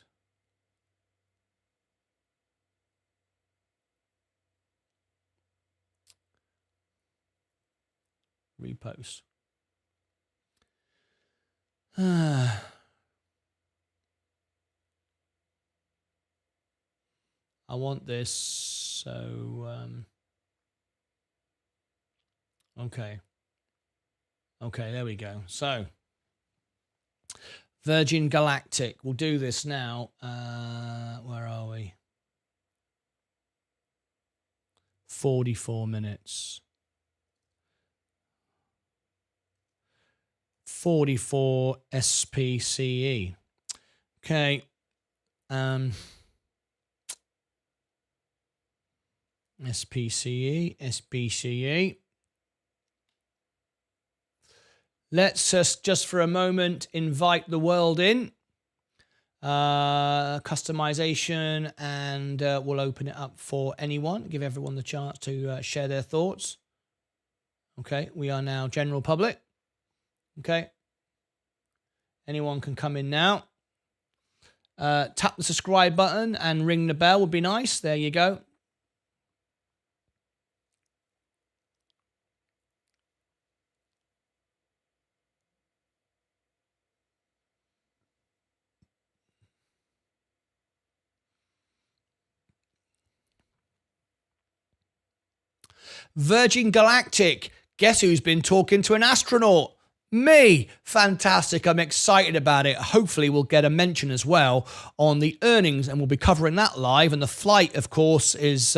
Repost. I want this, so, okay, there we go. So, Virgin Galactic. We'll do this now. Where are we? 44 minutes. 44 SPCE. Okay. SPCE. Let's just for a moment invite the world in. Customization, and we'll open it up for anyone. Give everyone the chance to share their thoughts. Okay, we are now general public. Okay. Anyone can come in now. Tap the subscribe button and ring the bell would be nice. There you go. Virgin Galactic. Guess who's been talking to an astronaut? Me. Fantastic. I'm excited about it. Hopefully we'll get a mention as well on the earnings, and we'll be covering that live. And the flight, of course, is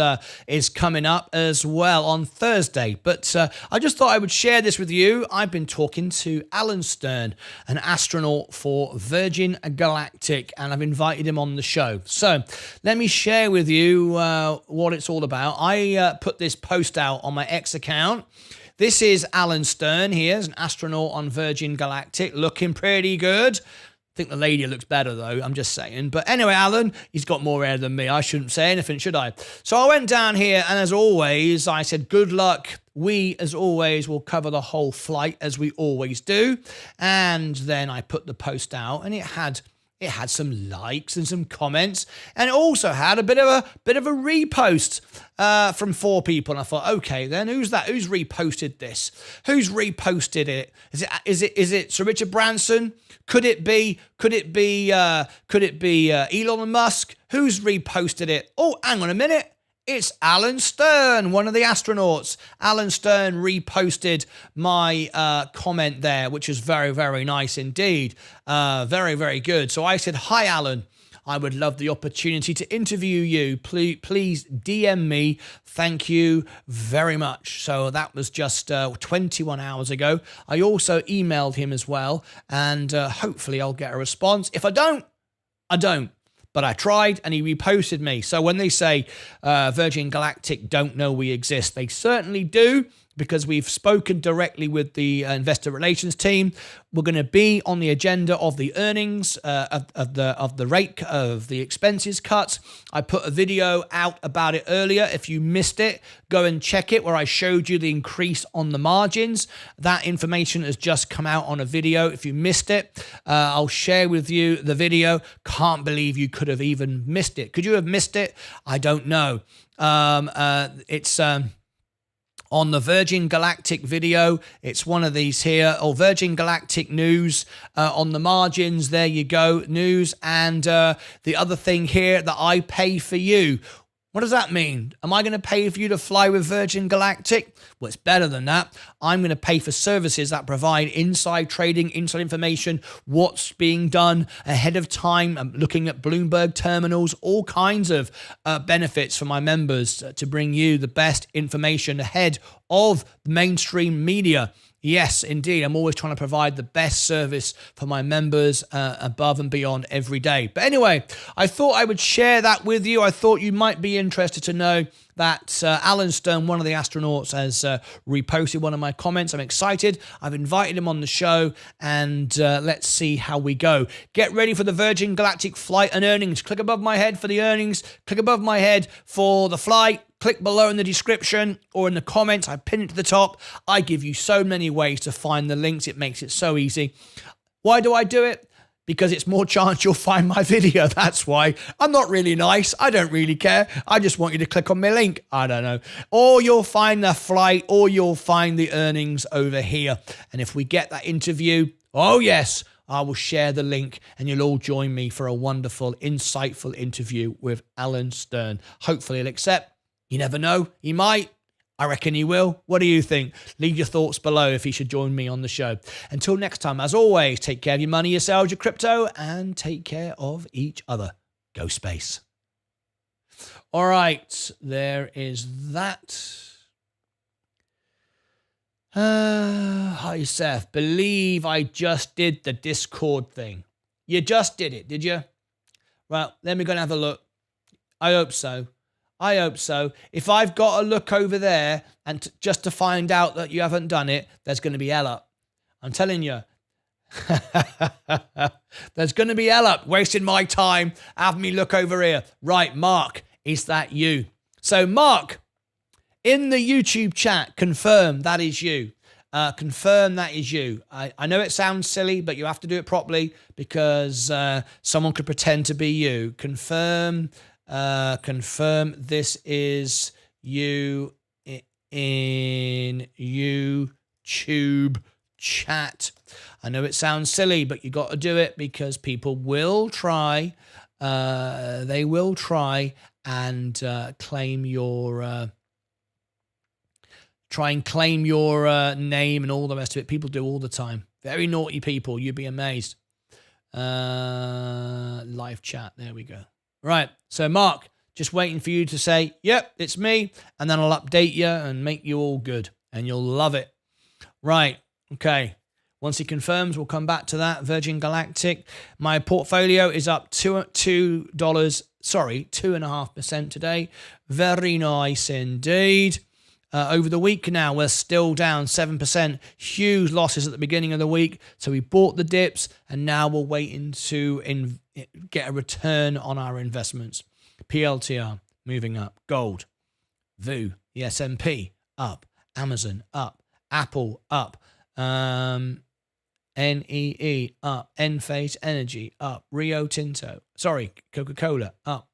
coming up as well on Thursday. But I just thought I would share this with you. I've been talking to Alan Stern, an astronaut for Virgin Galactic, and I've invited him on the show. So let me share with you what it's all about. I put this post out on my X account. This is Alan Stern here, as an astronaut on Virgin Galactic, looking pretty good. I think the lady looks better, though, I'm just saying. But anyway, Alan, he's got more hair than me. I shouldn't say anything, should I? So I went down here, and as always, I said, good luck. We, as always, will cover the whole flight, as we always do. And then I put the post out, and it had some likes and some comments, and it also had a bit of a repost from 4 people. And I thought, okay, then who's that? Who's reposted this? Who's reposted it? Is it Sir Richard Branson? Could it be Elon Musk? Who's reposted it? Oh, hang on a minute. It's Alan Stern, one of the astronauts. Alan Stern reposted my comment there, which is very, very nice indeed. Very, very good. So I said, hi, Alan. I would love the opportunity to interview you. Please DM me. Thank you very much. So that was just 21 hours ago. I also emailed him as well, and hopefully I'll get a response. If I don't, I don't. But I tried, and he reposted me. So when they say Virgin Galactic don't know we exist, they certainly do, because we've spoken directly with the investor relations team. We're going to be on the agenda of the earnings, of the rate of the expenses cuts. I put a video out about it earlier. If you missed it, go and check it, where I showed you the increase on the margins. That information has just come out on a video. If you missed it, I'll share with you the video. Can't believe you could have even missed it. Could you have missed it? I don't know. It's on the Virgin Galactic video. It's one of these here, or Virgin Galactic news on the margins. There you go, news. And the other thing here, that I pay for you. What does that mean? Am I going to pay for you to fly with Virgin Galactic? Well, it's better than that. I'm going to pay for services that provide inside trading, inside information, what's being done ahead of time. I'm looking at Bloomberg terminals, all kinds of benefits for my members to bring you the best information ahead of the mainstream media. Yes, indeed. I'm always trying to provide the best service for my members above and beyond every day. But anyway, I thought I would share that with you. I thought you might be interested to know that Alan Stern, one of the astronauts, has reposted one of my comments. I'm excited. I've invited him on the show, and let's see how we go. Get ready for the Virgin Galactic flight and earnings. Click above my head for the earnings. Click above my head for the flight. Click below in the description or in the comments. I pin it to the top. I give you so many ways to find the links. It makes it so easy. Why do I do it? Because it's more chance you'll find my video. That's why. I'm not really nice. I don't really care. I just want you to click on my link. I don't know. Or you'll find the flight, or you'll find the earnings over here. And if we get that interview, oh yes, I will share the link, and you'll all join me for a wonderful, insightful interview with Alan Stern. Hopefully he'll accept. You never know. He might. I reckon he will. What do you think? Leave your thoughts below if he should join me on the show. Until next time, as always, take care of your money, yourselves, your crypto, and take care of each other. Go space. All right, there is that. Hi, Seth. Believe I just did the Discord thing. You just did it, did you? Well, then we're going to have a look. I hope so. I hope so. If I've got to look over there and just to find out that you haven't done it, there's going to be hell up. I'm telling you. There's going to be hell up. Wasting my time. Have me look over here. Right, Mark, is that you? So, Mark, in the YouTube chat, confirm that is you. Confirm that is you. I know it sounds silly, but you have to do it properly because someone could pretend to be you. Confirm this is you in YouTube chat. I know it sounds silly, but you got to do it because people will try. They will try and claim your name and all the rest of it. People do all the time. Very naughty people. You'd be amazed. Live chat. There we go. Right. So, Mark, just waiting for you to say, yep, it's me. And then I'll update you and make you all good. And you'll love it. Right. Okay. Once he confirms, we'll come back to that. Virgin Galactic. My portfolio is up $2.5% today. Very nice indeed. Over the week now, we're still down 7%. Huge losses at the beginning of the week. So we bought the dips, and now we're waiting to get a return on our investments. PLTR moving up. Gold. VU. The S&P up. Amazon up. Apple up. NEE up. Enphase Energy up. Rio Tinto. Sorry, Coca-Cola up.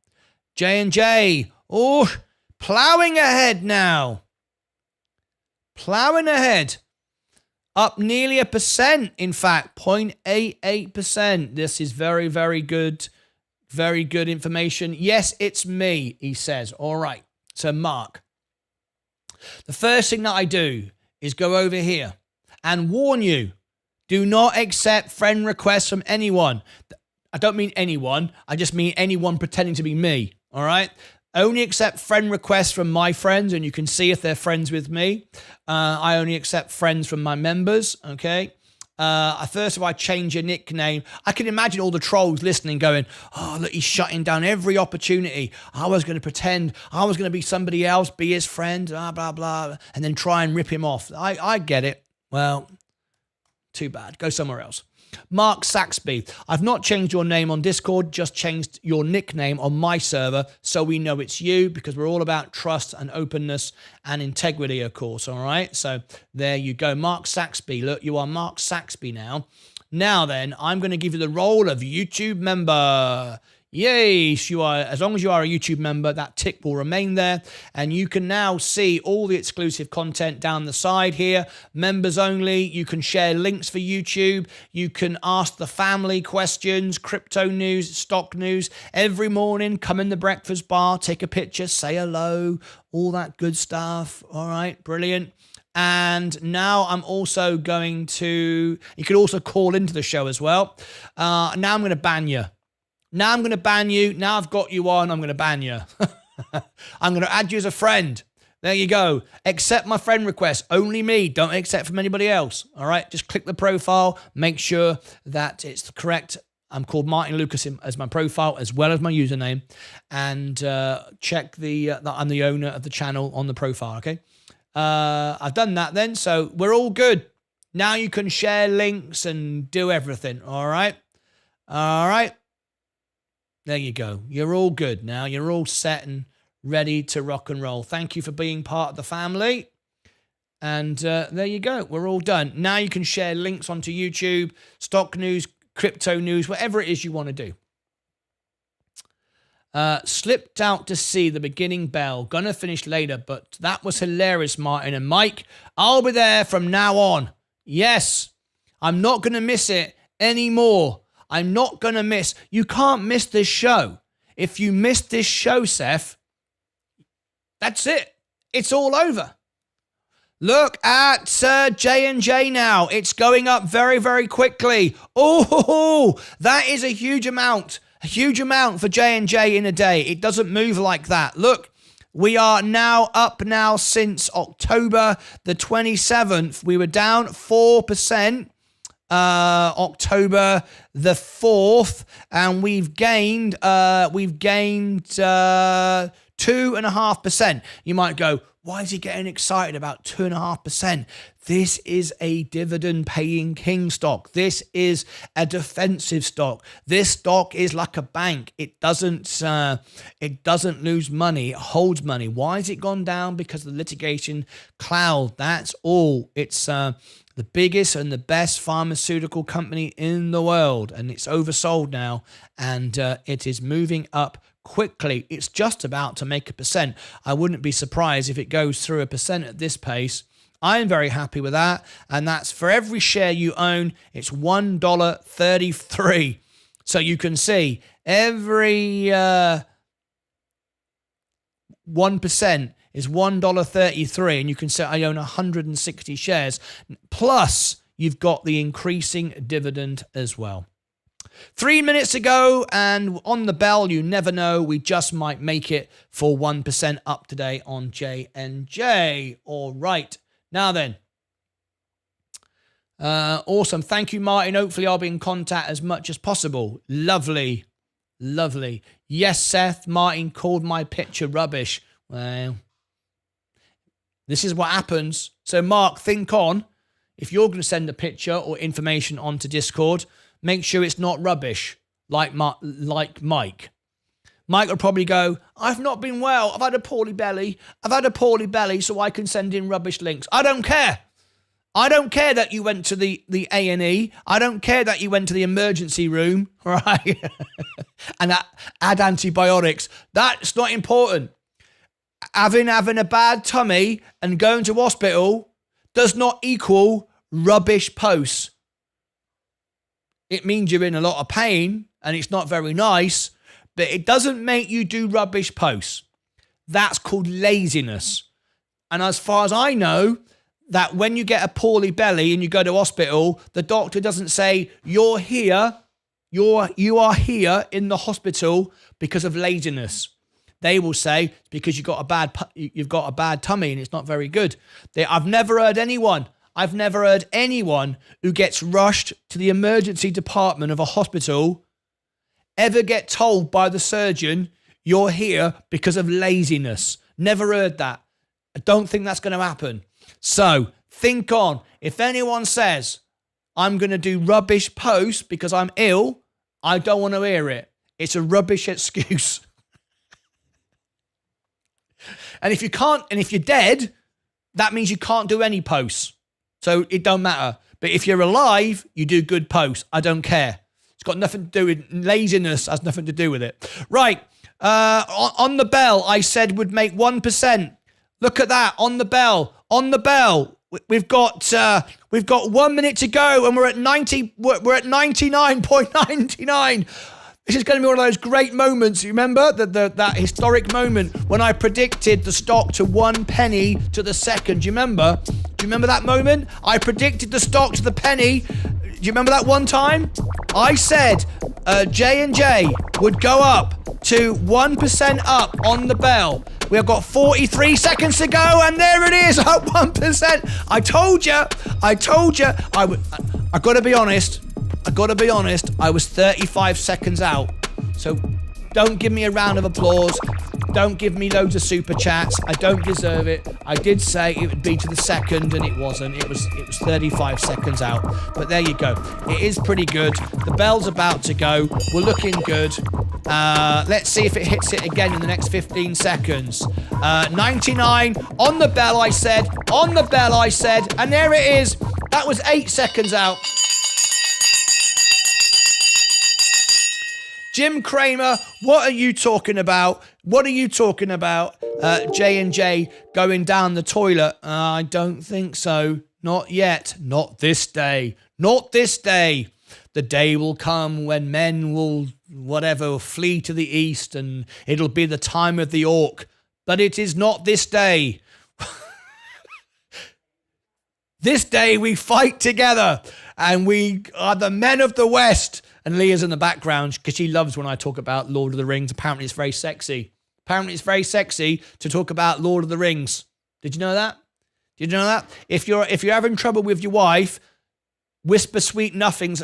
J&J. Oh, plowing ahead now. Plowing ahead. Up nearly 1%. In fact, 0.88%. This is very, very good. Very good information. Yes, it's me, he says. All right. So, Mark, the first thing that I do is go over here and warn you. Do not accept friend requests from anyone. I don't mean anyone. I just mean anyone pretending to be me. All right. Only accept friend requests from my friends, and you can see if they're friends with me. I only accept friends from my members, okay? First of all, I change your nickname. I can imagine all the trolls listening going, oh, look, he's shutting down every opportunity. I was going to pretend I was going to be somebody else, be his friend, blah, blah, blah, and then try and rip him off. I get it. Well, too bad. Go somewhere else. Mark Saxby, I've not changed your name on Discord, just changed your nickname on my server so we know it's you, because we're all about trust and openness and integrity, of course, all right? So there you go. Mark Saxby. Look, you are Mark Saxby now. Now then, I'm going to give you the role of YouTube member. Yes, you are. As long as you are a YouTube member, that tick will remain there. And you can now see all the exclusive content down the side here. Members only. You can share links for YouTube. You can ask the family questions, crypto news, stock news. Every morning, come in the breakfast bar, take a picture, say hello, all that good stuff. All right, brilliant. And now I'm also going to, you can also call into the show as well. Now I'm going to ban you. Now I'm going to ban you. Now I've got you on, I'm going to ban you. I'm going to add you as a friend. There you go. Accept my friend request. Only me. Don't accept from anybody else. All right. Just click the profile. Make sure that it's correct. I'm called Martyn Lucas as my profile as well as my username. And check that I'm the owner of the channel on the profile. Okay. I've done that then. So we're all good. Now you can share links and do everything. All right. All right. There you go. You're all good now. You're all set and ready to rock and roll. Thank you for being part of the family. And there you go. We're all done. Now you can share links onto YouTube, stock news, crypto news, whatever it is you want to do. Slipped out to see the beginning bell. Gonna finish later, but that was hilarious, Martin and Mike. I'll be there from now on. Yes. I'm not going to miss it anymore. I'm not going to miss. You can't miss this show. If you miss this show, Seth, that's it. It's all over. Look at J&J now. It's going up very, very quickly. Oh, that is a huge amount. A huge amount for J&J in a day. It doesn't move like that. Look, we are now up now since October the 27th. We were down 4%. October the 4th, and we've gained 2.5%. You might go, why is he getting excited about 2.5%? This is a dividend paying king stock. This is a defensive stock. This stock is like a bank. It doesn't lose money. It holds money. Why has it gone down? Because of the litigation cloud. That's all. It's the biggest and the best pharmaceutical company in the world, and it's oversold now, and it is moving up quickly. It's just about to make 1%. I wouldn't be surprised if it goes through 1% at this pace. I'm very happy with that, and that's for every share you own, it's $1.33. So you can see every 1% is $1.33, and you can say I own 160 shares. Plus, you've got the increasing dividend as well. 3 minutes ago, and on the bell, you never know, we just might make it for 1% up today on J&J. All right, now then. Awesome. Thank you, Martin. Hopefully I'll be in contact as much as possible. Lovely. Lovely. Yes, Seth, Martin called my picture rubbish. Well, this is what happens. So, Mark, think on. If you're going to send a picture or information onto Discord, make sure it's not rubbish, like Mike. Mike will probably go, I've not been well. I've had a poorly belly. So I can send in rubbish links. I don't care. I don't care that you went to the A&E. I don't care that you went to the emergency room, right? And had antibiotics. That's not important. Having a bad tummy and going to hospital does not equal rubbish posts. It means you're in a lot of pain and it's not very nice, but it doesn't make you do rubbish posts. That's called laziness. And as far as I know, that when you get a poorly belly and you go to hospital, the doctor doesn't say, you are here in the hospital because of laziness. They will say it's because you've got a bad tummy and it's not very good. I've never heard anyone who gets rushed to the emergency department of a hospital ever get told by the surgeon, you're here because of laziness. Never heard that. I don't think that's going to happen. So think on. If anyone says, I'm going to do rubbish posts because I'm ill, I don't want to hear it. It's a rubbish excuse. And if you're dead, that means you can't do any posts. So it don't matter. But if you're alive, you do good posts. I don't care. It's got nothing to do with laziness. Has nothing to do with it. Right. On the bell, I said would make 1%. Look at that. On the bell. We've got 1 minute to go, and we're at 99.99. This is going to be one of those great moments. You remember that historic moment when I predicted the stock to 1 penny to the second? Do you remember? Do you remember that moment? I predicted the stock to the penny. Do you remember that one time? I said J&J would go up to 1% up on the bell. We have got 43 seconds to go, and there it is, up 1%. I told you. I got to be honest. I was 35 seconds out. So don't give me a round of applause. Don't give me loads of super chats. I don't deserve it. I did say it would be to the second, and it wasn't. It was 35 seconds out. But there you go. It is pretty good. The bell's about to go. We're looking good. Let's see if it hits it again in the next 15 seconds. 99 on the bell, I said. And there it is. That was 8 seconds out. Jim Cramer, what are you talking about? J&J going down the toilet? I don't think so. Not yet. Not this day. The day will come when men will, flee to the east, and it'll be the time of the orc. But it is not this day. This day we fight together and we are the men of the West. And Leah's in the background because she loves when I talk about Lord of the Rings. Apparently it's very sexy. Apparently it's very sexy to talk about Lord of the Rings. Did you know that? Did you know that? If you're having trouble with your wife, whisper sweet nothings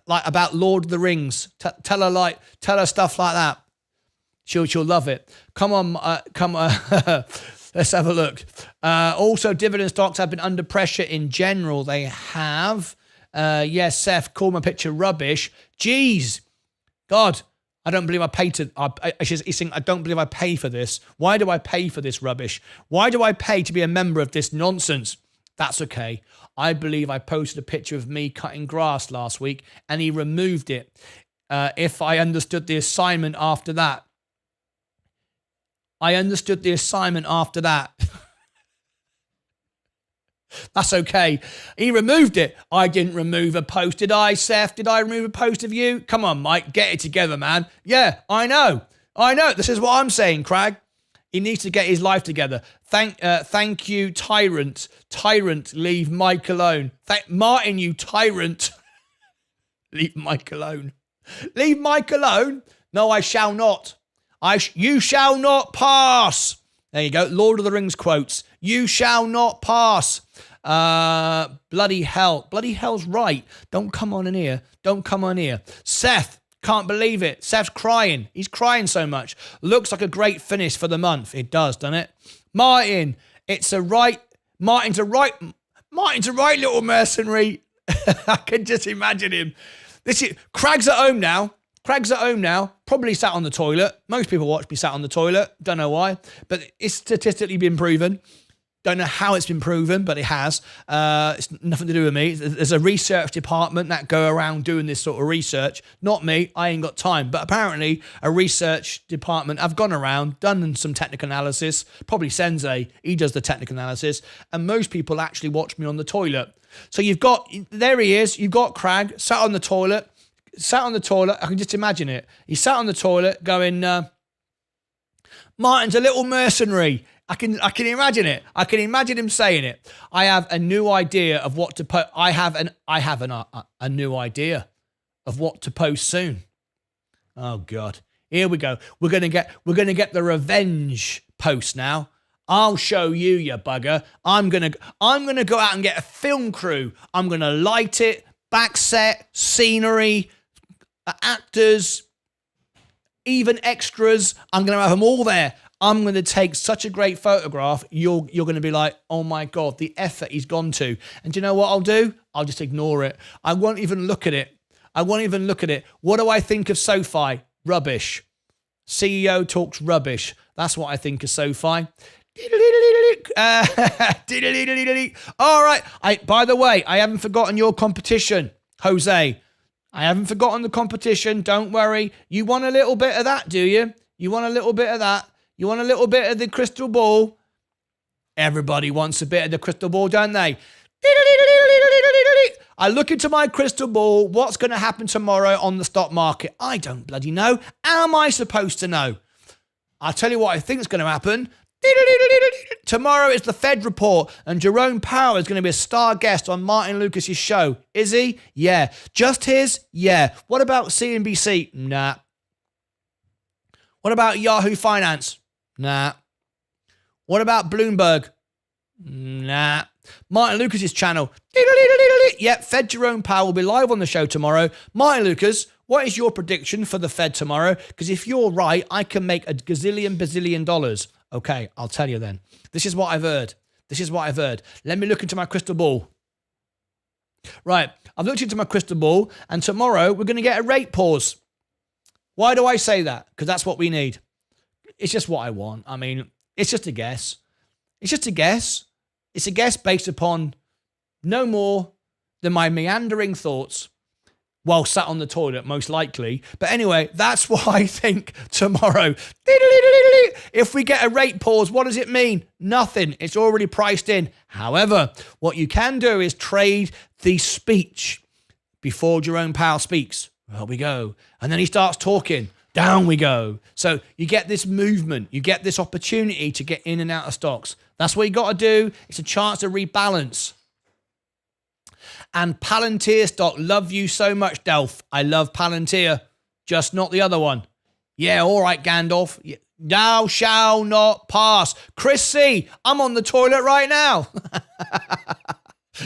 like about Lord of the Rings. Tell her stuff like that. She'll love it. Come on. Let's have a look. Also, dividend stocks have been under pressure in general. They have. Yes, Seth, call my picture rubbish. Jeez. God, I don't believe I paid to... He's saying, I don't believe I pay for this. Why do I pay for this rubbish? Why do I pay to be a member of this nonsense? That's okay. I believe I posted a picture of me cutting grass last week and he removed it. If I understood the assignment after that. I understood the assignment after that. That's okay. He removed it. I didn't remove a post. Did I, Seth? Did I remove a post of you? Come on, Mike. Get it together, man. Yeah, I know. This is what I'm saying, Craig. He needs to get his life together. Thank you, Tyrant. Tyrant, leave Mike alone. Martyn, you tyrant. Leave Mike alone. Leave Mike alone? No, I shall not. You shall not pass. There you go. Lord of the Rings quotes. You shall not pass. Bloody hell. Bloody hell's right. Don't come on in here. Don't come on here. Seth, can't believe it. Seth's crying. He's crying so much. Looks like a great finish for the month. It does, doesn't it? Martyn, Martyn's a right little mercenary. I can just imagine him. Craig's at home now. Probably sat on the toilet. Most people watch me sat on the toilet. Don't know why, but it's statistically been proven. Don't know how it's been proven, but it has. It's nothing to do with me. There's a research department that go around doing this sort of research. Not me. I ain't got time. But apparently a research department have gone around, done some technical analysis. Probably Sensei. He does the technical analysis. And most people actually watch me on the toilet. So there he is. You've got Craig sat on the toilet. I can just imagine it. He sat on the toilet going, Martyn's a little mercenary. I can imagine it. I can imagine him saying it. I have a new idea of what to post. I have a new idea of what to post soon. Oh God. Here we go. We're gonna get the revenge post now. I'll show you, you bugger. I'm gonna go out and get a film crew. I'm gonna light it, backset, scenery, actors, even extras. I'm going to have them all there. I'm going to take such a great photograph. You're going to be like, oh my God, the effort he's gone to. And do you know what I'll do? I'll just ignore it. I won't even look at it. What do I think of SoFi? Rubbish. CEO talks rubbish. That's what I think of SoFi. All right. By the way, I haven't forgotten your competition, Jose. I haven't forgotten the competition. Don't worry. You want a little bit of that, do you? You want a little bit of that? You want a little bit of the crystal ball? Everybody wants a bit of the crystal ball, don't they? I look into my crystal ball. What's going to happen tomorrow on the stock market? I don't bloody know. How am I supposed to know? I'll tell you what I think is going to happen. Tomorrow is the Fed report and Jerome Powell is going to be a star guest on Martyn Lucas's show. Is he? Yeah. Just his? Yeah. What about CNBC? Nah. What about Yahoo Finance? Nah. What about Bloomberg? Nah. Martyn Lucas's channel. Yep, Fed Jerome Powell will be live on the show tomorrow. Martyn Lucas, what is your prediction for the Fed tomorrow? Because if you're right, I can make a bazillion dollars. Okay, I'll tell you then. This is what I've heard. Let me look into my crystal ball. Right, I've looked into my crystal ball, and tomorrow we're going to get a rate pause. Why do I say that? Because that's what we need. It's just what I want. I mean, it's just a guess. It's a guess based upon no more than my meandering thoughts while sat on the toilet, most likely. But anyway, that's what I think tomorrow. If we get a rate pause, what does it mean? Nothing. It's already priced in. However, what you can do is trade the speech before Jerome Powell speaks. There we go. And then he starts talking. Down we go. So you get this movement. You get this opportunity to get in and out of stocks. That's what you got to do. It's a chance to rebalance. And Palantir stock, love you so much, Delph. I love Palantir, just not the other one. Yeah, all right, Gandalf. Thou shall not pass. Chris C, I'm on the toilet right now.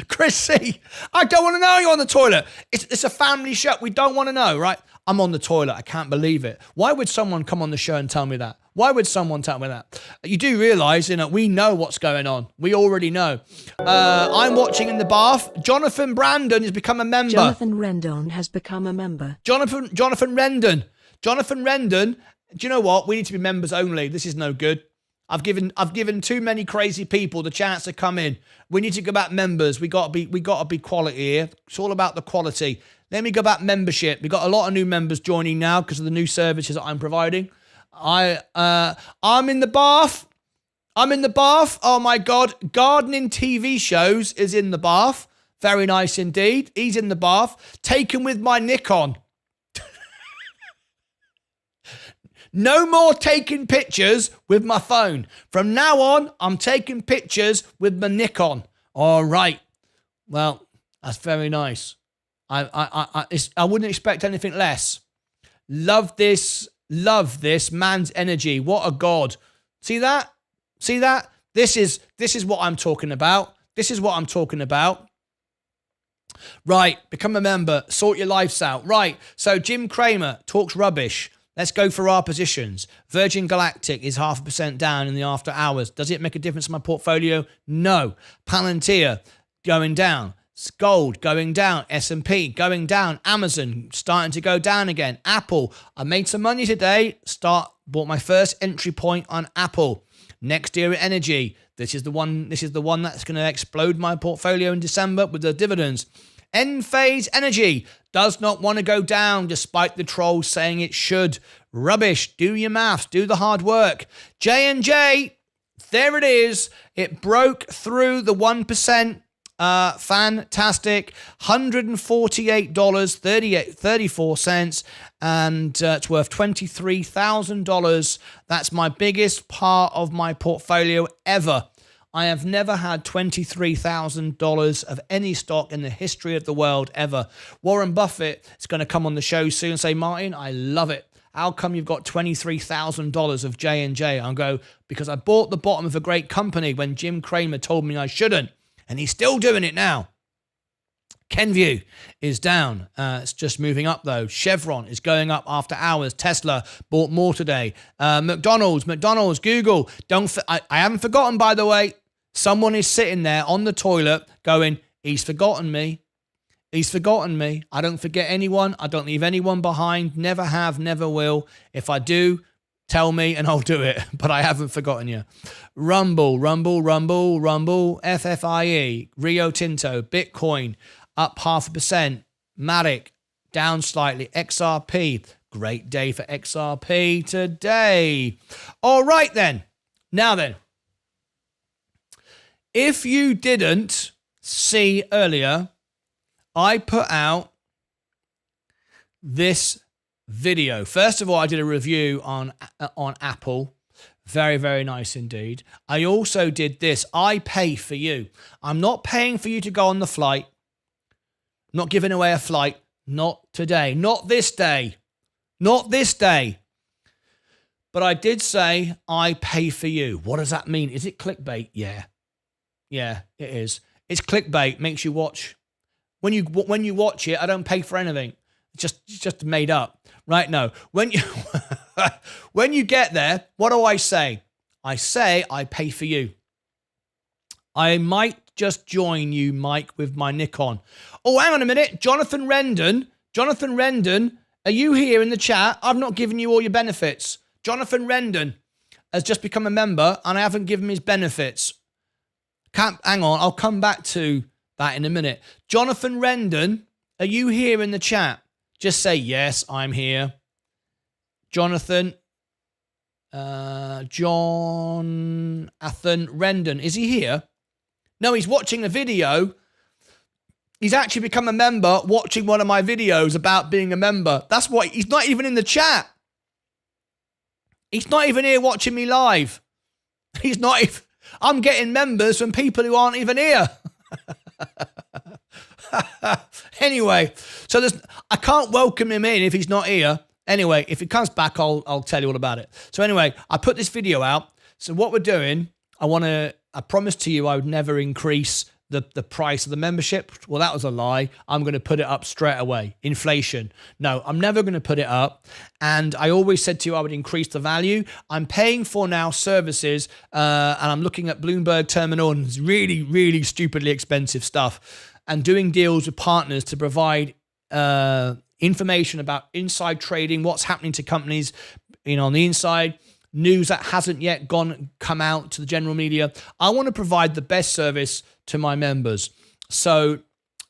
Chris C, I don't want to know you're on the toilet. It's a family show. We don't want to know, right? I'm on the toilet. I can't believe it. Why would someone come on the show and tell me that? Why would someone tell me that? You do realise, we know what's going on. We already know. I'm watching in the bath. Jonathan Brandon has become a member. Jonathan Rendon has become a member. Jonathan Rendon. Jonathan Rendon. Do you know what? We need to be members only. This is no good. I've given too many crazy people the chance to come in. We need to go back members. We got to be quality here. It's all about the quality. Then we go back membership. We got a lot of new members joining now because of the new services that I'm providing. I'm in the bath. Oh my God. Gardening TV shows is in the bath. Very nice indeed. He's in the bath. Taken with my Nikon. No more taking pictures with my phone. From now on, I'm taking pictures with my Nikon. All right. Well, that's very nice. I wouldn't expect anything less. Love this man's energy. What a god. See that? This is what I'm talking about. Right, become a member, sort your lives out. Right, so Jim Cramer talks rubbish. Let's go for our positions. Virgin Galactic is 0.5% down in the after hours. Does it make a difference in my portfolio? No. Palantir going down. Gold going down. S&P going down. Amazon starting to go down again. Apple. I made some money today. Bought my first entry point on Apple. Next Era Energy. This is the one that's going to explode my portfolio in December with the dividends. Enphase Energy does not want to go down despite the trolls saying it should. Rubbish. Do your maths. Do the hard work. J&J, there it is. It broke through the 1%. Fantastic. $148.34 and it's worth $23,000. That's my biggest part of my portfolio ever. I have never had $23,000 of any stock in the history of the world ever. Warren Buffett is going to come on the show soon and say, Martyn, I love it. How come you've got $23,000 of J&J? I'll go, because I bought the bottom of a great company when Jim Cramer told me I shouldn't. And he's still doing it now. Kenvue is down. It's just moving up though. Chevron is going up after hours. Tesla bought more today. McDonald's, Google. I haven't forgotten, by the way. Someone is sitting there on the toilet going, he's forgotten me. He's forgotten me. I don't forget anyone. I don't leave anyone behind. Never have, never will. If I do, tell me and I'll do it. But I haven't forgotten you. Rumble, FFIE, Rio Tinto, Bitcoin, up 0.5%. Matic, down slightly. XRP, great day for XRP today. All right then. Now then. If you didn't see earlier, I put out this video. First of all, I did a review on Apple. Very, very nice indeed. I also did this. I pay for you. I'm not paying for you to go on the flight. Not giving away a flight. Not today. Not this day. Not this day. But I did say I pay for you. What does that mean? Is it clickbait? Yeah. Yeah, it is. It's clickbait. Makes you watch. When you watch it, I don't pay for anything. It's just made up. Right? No. When you get there, what do I say? I say I pay for you. I might just join you, Mike, with my Nikon. Oh, hang on a minute. Jonathan Rendon, are you here in the chat? I've not given you all your benefits. Jonathan Rendon has just become a member and I haven't given him his benefits. Hang on, I'll come back to that in a minute. Jonathan Rendon, are you here in the chat? Just say, yes, I'm here. Jonathan Rendon, is he here? No, he's watching a video. He's actually become a member watching one of my videos about being a member. That's why he's not even in the chat. He's not even here watching me live. He's not even... I'm getting members from people who aren't even here. Anyway, so I can't welcome him in if he's not here. Anyway, if he comes back, I'll tell you all about it. So anyway, I put this video out. So what we're doing, I promised to you I would never increase the price of the membership. Well, that was a lie. I'm going to put it up straight away. Inflation. No, I'm never going to put it up. And I always said to you I would increase the value. I'm paying for now services, and I'm looking at Bloomberg Terminal and it's really, really stupidly expensive stuff, and doing deals with partners to provide information about inside trading, what's happening to companies, on the inside, news that hasn't yet come out to the general media. I want to provide the best service to my members. So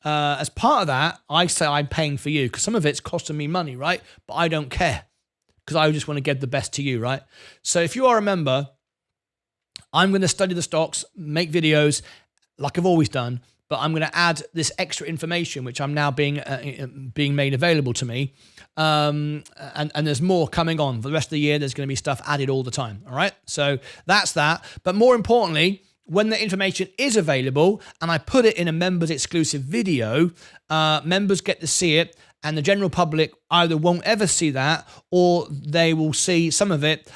as part of that, I say I'm paying for you because some of it's costing me money, right? But I don't care because I just want to get the best to you, right? So if you are a member, I'm going to study the stocks, make videos like I've always done, but I'm going to add this extra information, which I'm now being made available to me. And there's more coming on for the rest of the year. There's going to be stuff added all the time. All right. So that's that. But more importantly, when the information is available and I put it in a members exclusive video, members get to see it, and the general public either won't ever see that or they will see some of it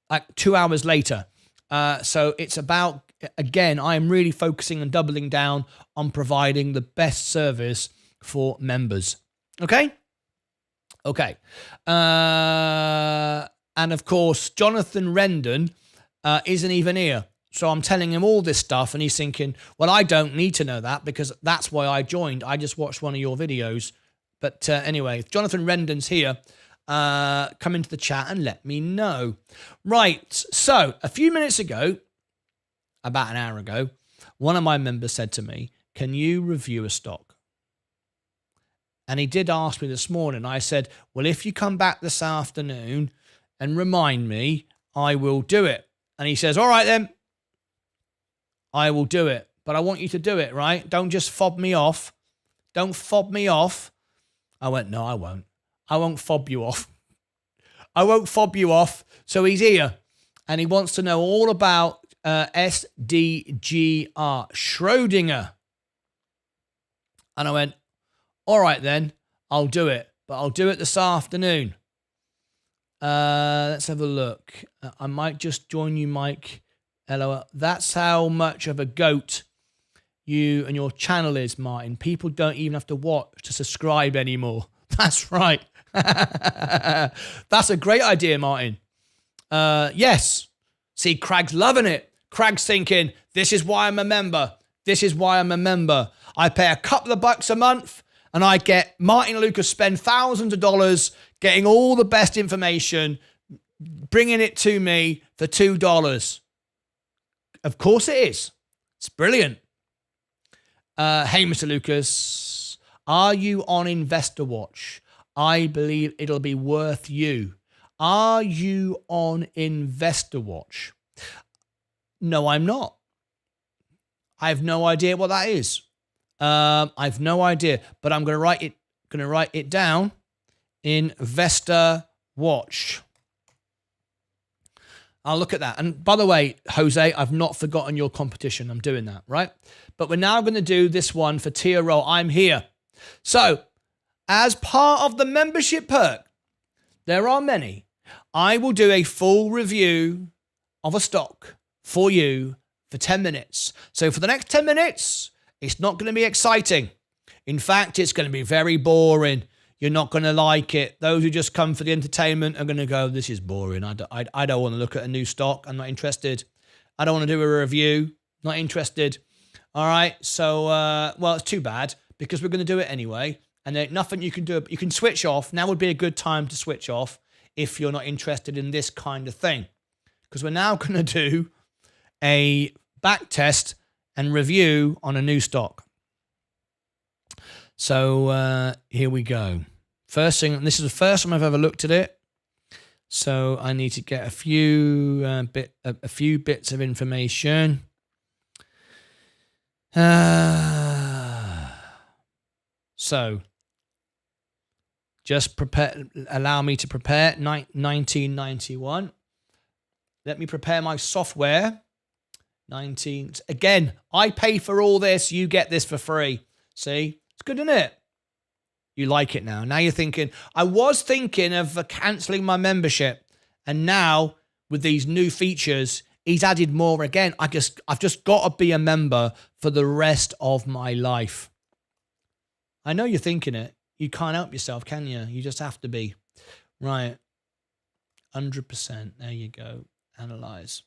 like 2 hours later. So it's about, again, I am really focusing and doubling down on providing the best service for members. Okay? Okay. And of course, Jonathan Rendon isn't even here. So I'm telling him all this stuff and he's thinking, well, I don't need to know that because that's why I joined. I just watched one of your videos. But anyway, if Jonathan Rendon's here, come into the chat and let me know. Right. So a few minutes ago, about an hour ago, one of my members said to me, can you review a stock? And he did ask me this morning. I said, well, if you come back this afternoon and remind me, I will do it. And he says, all right, then. I will do it. But I want you to do it, right? Don't just fob me off. Don't fob me off. I went, no, I won't. I won't fob you off. I won't fob you off. So he's here. And he wants to know all about SDGR, Schrodinger. And I went, all right then, I'll do it. But I'll do it this afternoon. Let's have a look. I might just join you, Mike. Hello. That's how much of a goat you and your channel is, Martyn. People don't even have to watch to subscribe anymore. That's right. That's a great idea, Martyn. Yes. See, Craig's loving it. Craig's thinking, this is why I'm a member. This is why I'm a member. I pay a couple of bucks a month and I get Martyn Lucas spend thousands of dollars getting all the best information, bringing it to me for $2. Of course it is. It's brilliant. Hey, Mr. Lucas, are you on Investor Watch? I believe it'll be worth you. Are you on Investor Watch? No, I'm not. I have no idea what that is. I've no idea, but I'm going to write it down. Investor Watch. I'll look at that. And by the way, Jose, I've not forgotten your competition. I'm doing that, right? But we're now going to do this one for Tier Roll. I'm here. So, as part of the membership perk, there are many. I will do a full review of a stock for you for 10 minutes. So for the next 10 minutes, it's not going to be exciting. In fact, it's going to be very boring. You're not going to like it. Those who just come for the entertainment are going to go, this is boring. I don't want to look at a new stock. I'm not interested. I don't want to do a review. Not interested. All right. So, well, it's too bad because we're going to do it anyway. And there's nothing you can do. You can switch off. Now would be a good time to switch off if you're not interested in this kind of thing. Because we're now going to do a back test and review on a new stock. So here we go. First thing, this is the first time I've ever looked at it. So I need to get a few bits of information. So just prepare. Allow me to prepare. 1991. Let me prepare my software. Again, I pay for all this. You get this for free. See, It's good, isn't it? You like it now. Now you're thinking, I was thinking of cancelling my membership. And now with these new features, he's added more again. I've just got to be a member for the rest of my life. I know you're thinking it. You can't help yourself, can you? You just have to be. Right. 100%. There you go. Analyze.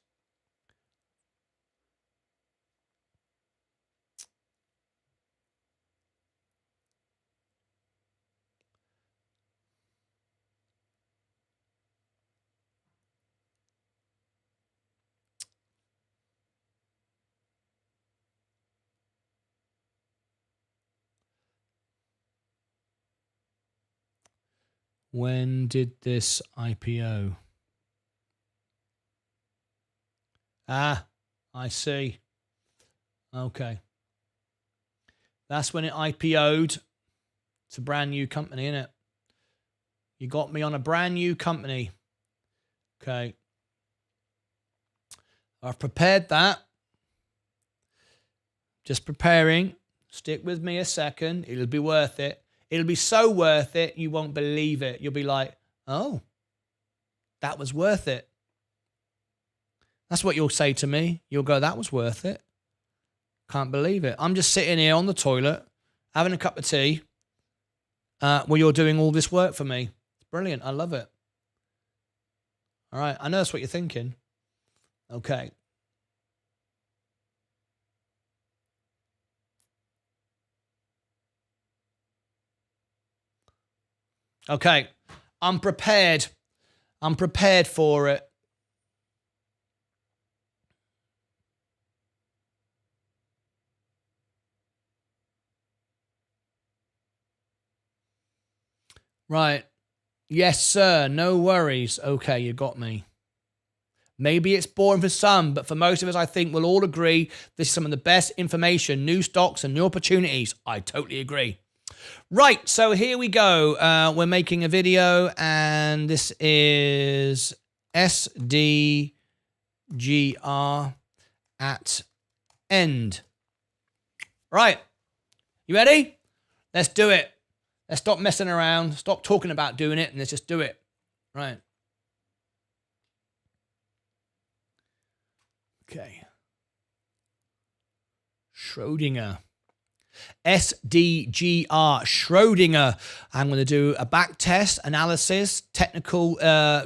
When did this IPO? Ah, I see. Okay. That's when it IPO'd. It's a brand new company, isn't it? You got me on a brand new company. Okay. I've prepared that. Just preparing. Stick with me a second. It'll be worth it. It'll be so worth it, you won't believe it. You'll be like, oh, that was worth it. That's what you'll say to me. You'll go, that was worth it. Can't believe it. I'm just sitting here on the toilet, having a cup of tea, while you're doing all this work for me. It's brilliant. I love it. All right. I know that's what you're thinking. Okay. Okay, I'm prepared. I'm prepared for it. Right. Yes, sir. No worries. Okay, you got me. Maybe it's boring for some, but for most of us, I think we'll all agree this is some of the best information, new stocks and new opportunities. I totally agree. Right, so here we go. We're making a video, and this is SDGR at end. Right, you ready? Let's do it. Let's stop messing around, stop talking about doing it, and let's just do it. Right. Okay. Schrodinger. SDGR, Schrodinger. I'm going to do a back test, analysis, technical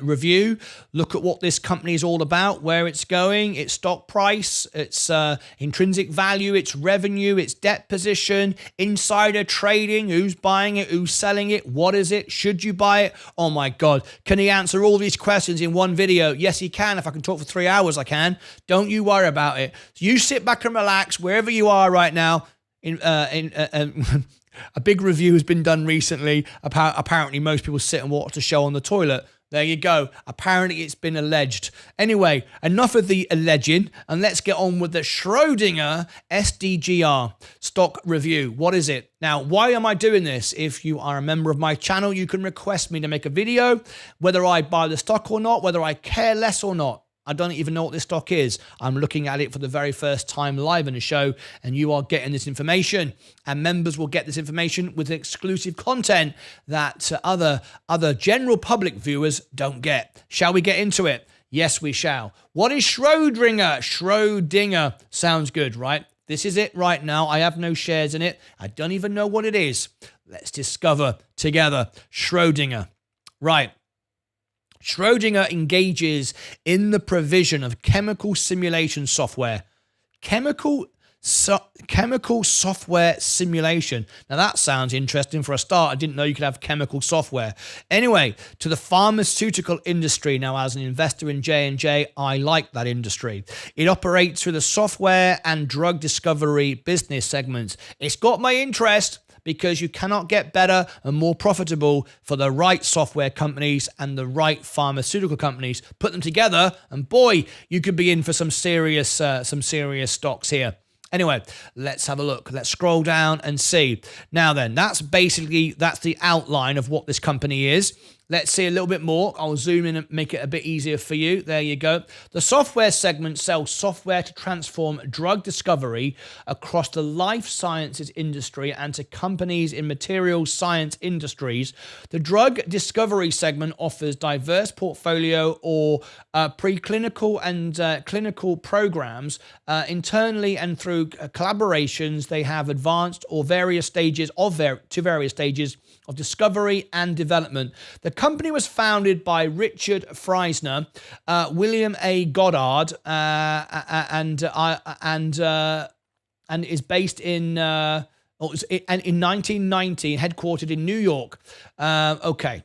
review, look at what this company is all about, where it's going, its stock price, its intrinsic value, its revenue, its debt position, insider trading, who's buying it, who's selling it, what is it, should you buy it? Oh my God, can he answer all these questions in one video? Yes, he can. If I can talk for 3 hours, I can. Don't you worry about it. You sit back and relax wherever you are right now. A big review has been done recently about apparently most people sit and watch the show on the toilet. There you go. Apparently it's been alleged. Anyway, enough of the alleging, and let's get on with the Schrodinger SDGR stock review. What is it? Now, why am I doing this? If you are a member of my channel, you can request me to make a video, whether I buy the stock or not, whether I care less or not. I don't even know what this stock is. I'm looking at it for the very first time live in the show, and you are getting this information. And members will get this information with exclusive content that other general public viewers don't get. Shall we get into it? Yes, we shall. What is Schrodinger? Schrodinger sounds good, right? This is it right now. I have no shares in it. I don't even know what it is. Let's discover together. Schrodinger. Right. Schrodinger engages in the provision of chemical simulation software. Chemical software simulation. Now that sounds interesting for a start. I didn't know you could have chemical software. Anyway, to the pharmaceutical industry. Now, as an investor in J&J, I like that industry. It operates through the software and drug discovery business segments. It's got my interest, because you cannot get better and more profitable for the right software companies and the right pharmaceutical companies. Put them together, and boy, you could be in for some serious stocks here. Anyway, let's have a look. Let's scroll down and see. Now then, that's the outline of what this company is. Let's see a little bit more. I'll zoom in and make it a bit easier for you. There you go. The software segment sells software to transform drug discovery across the life sciences industry and to companies in material science industries. The drug discovery segment offers diverse portfolio or preclinical and clinical programs internally and through collaborations. They have advanced or various stages of various stages of discovery and development. The company was founded by Richard Friesner, William A. Goddard, and is based in 1990, headquartered in New York. Okay.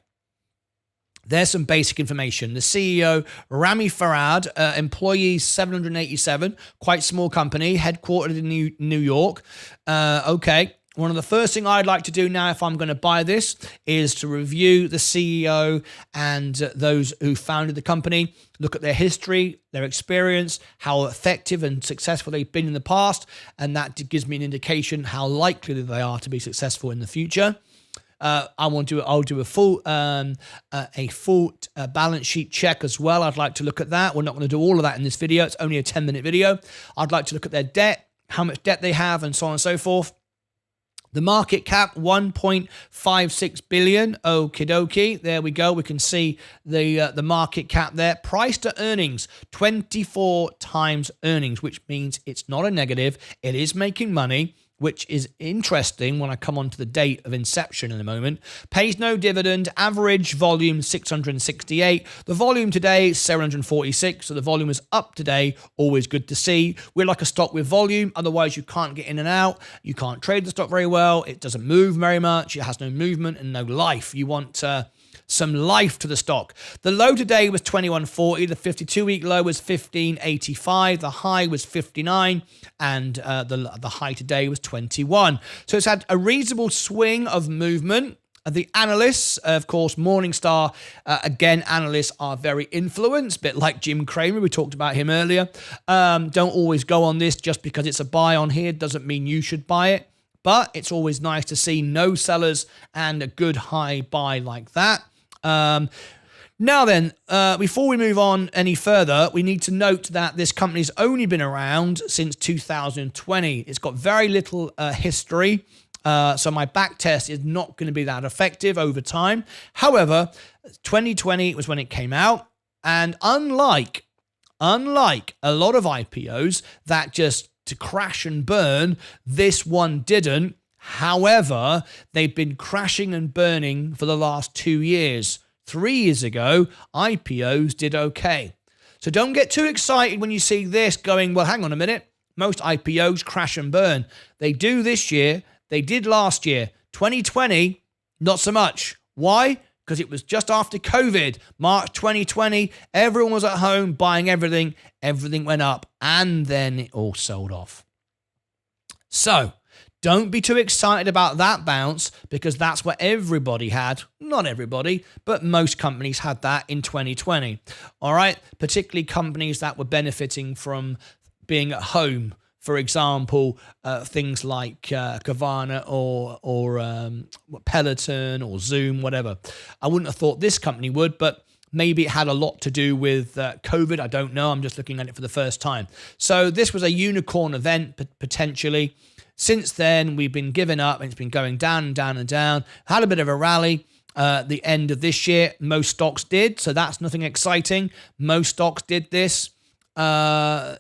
There's some basic information. The CEO, Rami Farhad, employees 787, quite small company, headquartered in New York. Okay. One of the first thing I'd like to do now if I'm going to buy this is to review the CEO and those who founded the company, look at their history, their experience, how effective and successful they've been in the past, and that gives me an indication how likely they are to be successful in the future. I'll do a full balance sheet check as well. I'd like to look at that. We're not going to do all of that in this video. It's only a 10-minute video. I'd like to look at their debt, how much debt they have, and so on and so forth. The market cap, 1.56 billion. Okie dokie. There we go. We can see the market cap there. Price to earnings, 24 times earnings, which means it's not a negative. It is making money, which is interesting when I come on to the date of inception in a moment. Pays no dividend. Average volume, 668. The volume today, 746. So the volume is up today. Always good to see. We're like a stock with volume. Otherwise, you can't get in and out. You can't trade the stock very well. It doesn't move very much. It has no movement and no life. You want some life to the stock. The low today was 21.40. The 52-week low was 15.85. The high was 59, and the high today was 21. So it's had a reasonable swing of movement. The analysts, of course, Morningstar, again, analysts are very influenced, a bit like Jim Cramer. We talked about him earlier. Don't always go on this just because it's a buy on here. Doesn't mean you should buy it. But it's always nice to see no sellers and a good high buy like that. Now then, before we move on any further, we need to note that this company's only been around since 2020. It's got very little history, so my back test is not going to be that effective over time. However, 2020 was when it came out, and unlike a lot of IPOs that just to crash and burn, this one didn't. However, they've been crashing and burning for the last 2 years. 3 years ago, IPOs did okay. So don't get too excited when you see this going, well, hang on a minute. Most IPOs crash and burn. They do this year. They did last year. 2020, not so much. Why? Because it was just after COVID. March 2020, everyone was at home buying everything. Everything went up, and then it all sold off. So don't be too excited about that bounce, because that's what everybody had. Not everybody, but most companies had that in 2020. All right, particularly companies that were benefiting from being at home. For example, things like Kavana or Peloton or Zoom, whatever. I wouldn't have thought this company would, but maybe it had a lot to do with COVID. I don't know. I'm just looking at it for the first time. So this was a unicorn event, potentially. Since then, we've been giving up, and it's been going down and down and down. Had a bit of a rally the end of this year. Most stocks did, so that's nothing exciting. Most stocks did this. This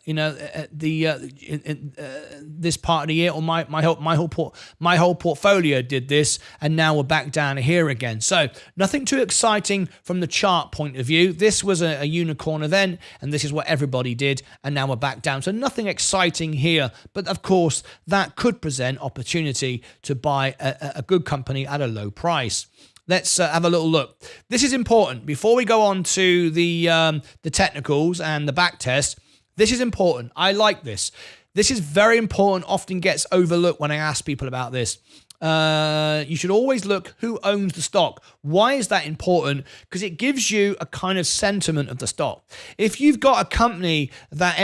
part of the year, or my whole portfolio did this, and now we're back down here again. So nothing too exciting from the chart point of view. This was a unicorn event, and this is what everybody did, and now we're back down. So nothing exciting here, but of course that could present opportunity to buy a good company at a low price. Let's have a little look. This is important. Before we go on to the technicals and the back test, this is important. I like this. This is very important, often gets overlooked when I ask people about this. you should always look who owns the stock. Why is that important? Because it gives you a kind of sentiment of the stock. If you've got a company that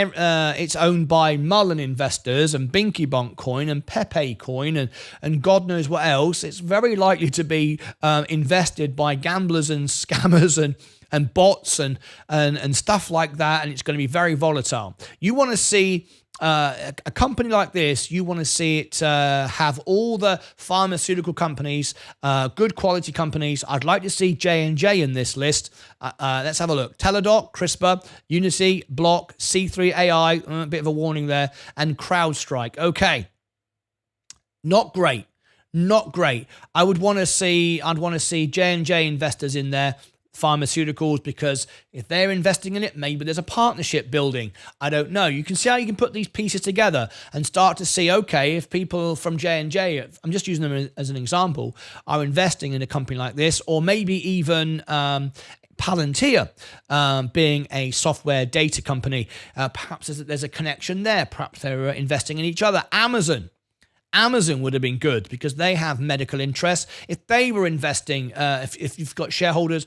it's owned by Mullen investors and Binky Bonk coin and Pepe coin and God knows what else, it's very likely to be invested by gamblers and scammers and bots and stuff like that, and it's going to be very volatile. You want to see a company like this, you want to see it have all the pharmaceutical companies, good quality companies. I'd like to see J&J in this list. Let's have a look. Teladoc, CRISPR, Unity, Block, C3AI, a bit of a warning there, and CrowdStrike. Okay. Not great. Not great. I'd want to see J&J investors in there, pharmaceuticals, because if they're investing in it, maybe there's a partnership building. I don't know. You can see how you can put these pieces together and start to see, okay, if people from J&J, I'm just using them as an example, are investing in a company like this, or maybe even Palantir, being a software data company, perhaps there's a connection there. Perhaps they're investing in each other. Amazon would have been good because they have medical interests. If they were investing, if you've got shareholders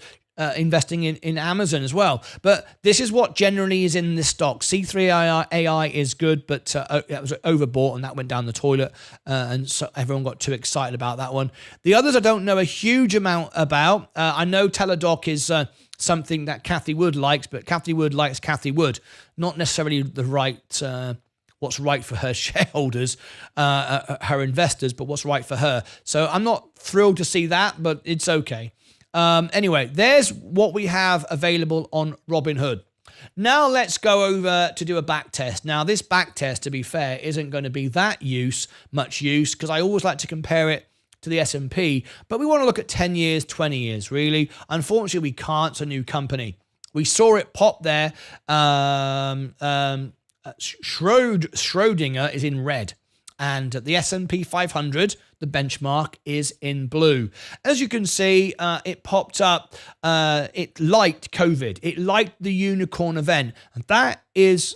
investing in Amazon as well. But this is what generally is in this stock. C3AI is good, but it was overbought and that went down the toilet. And so everyone got too excited about that one. The others I don't know a huge amount about. I know Teladoc is something that Cathie Wood likes, but Cathie Wood likes Cathie Wood, not necessarily the right... what's right for her shareholders, her investors, but what's right for her. So I'm not thrilled to see that, but it's okay. Anyway, there's what we have available on Robinhood. Now let's go over to do a back test. Now this back test, to be fair, isn't going to be that much use, because I always like to compare it to the S&P, but we want to look at 10 years, 20 years, really. Unfortunately, we can't. It's a new company. We saw it pop there. Schrodinger is in red, and the S&P 500, the benchmark, is in blue. As you can see, it popped up. It liked COVID. It liked the unicorn event, and that is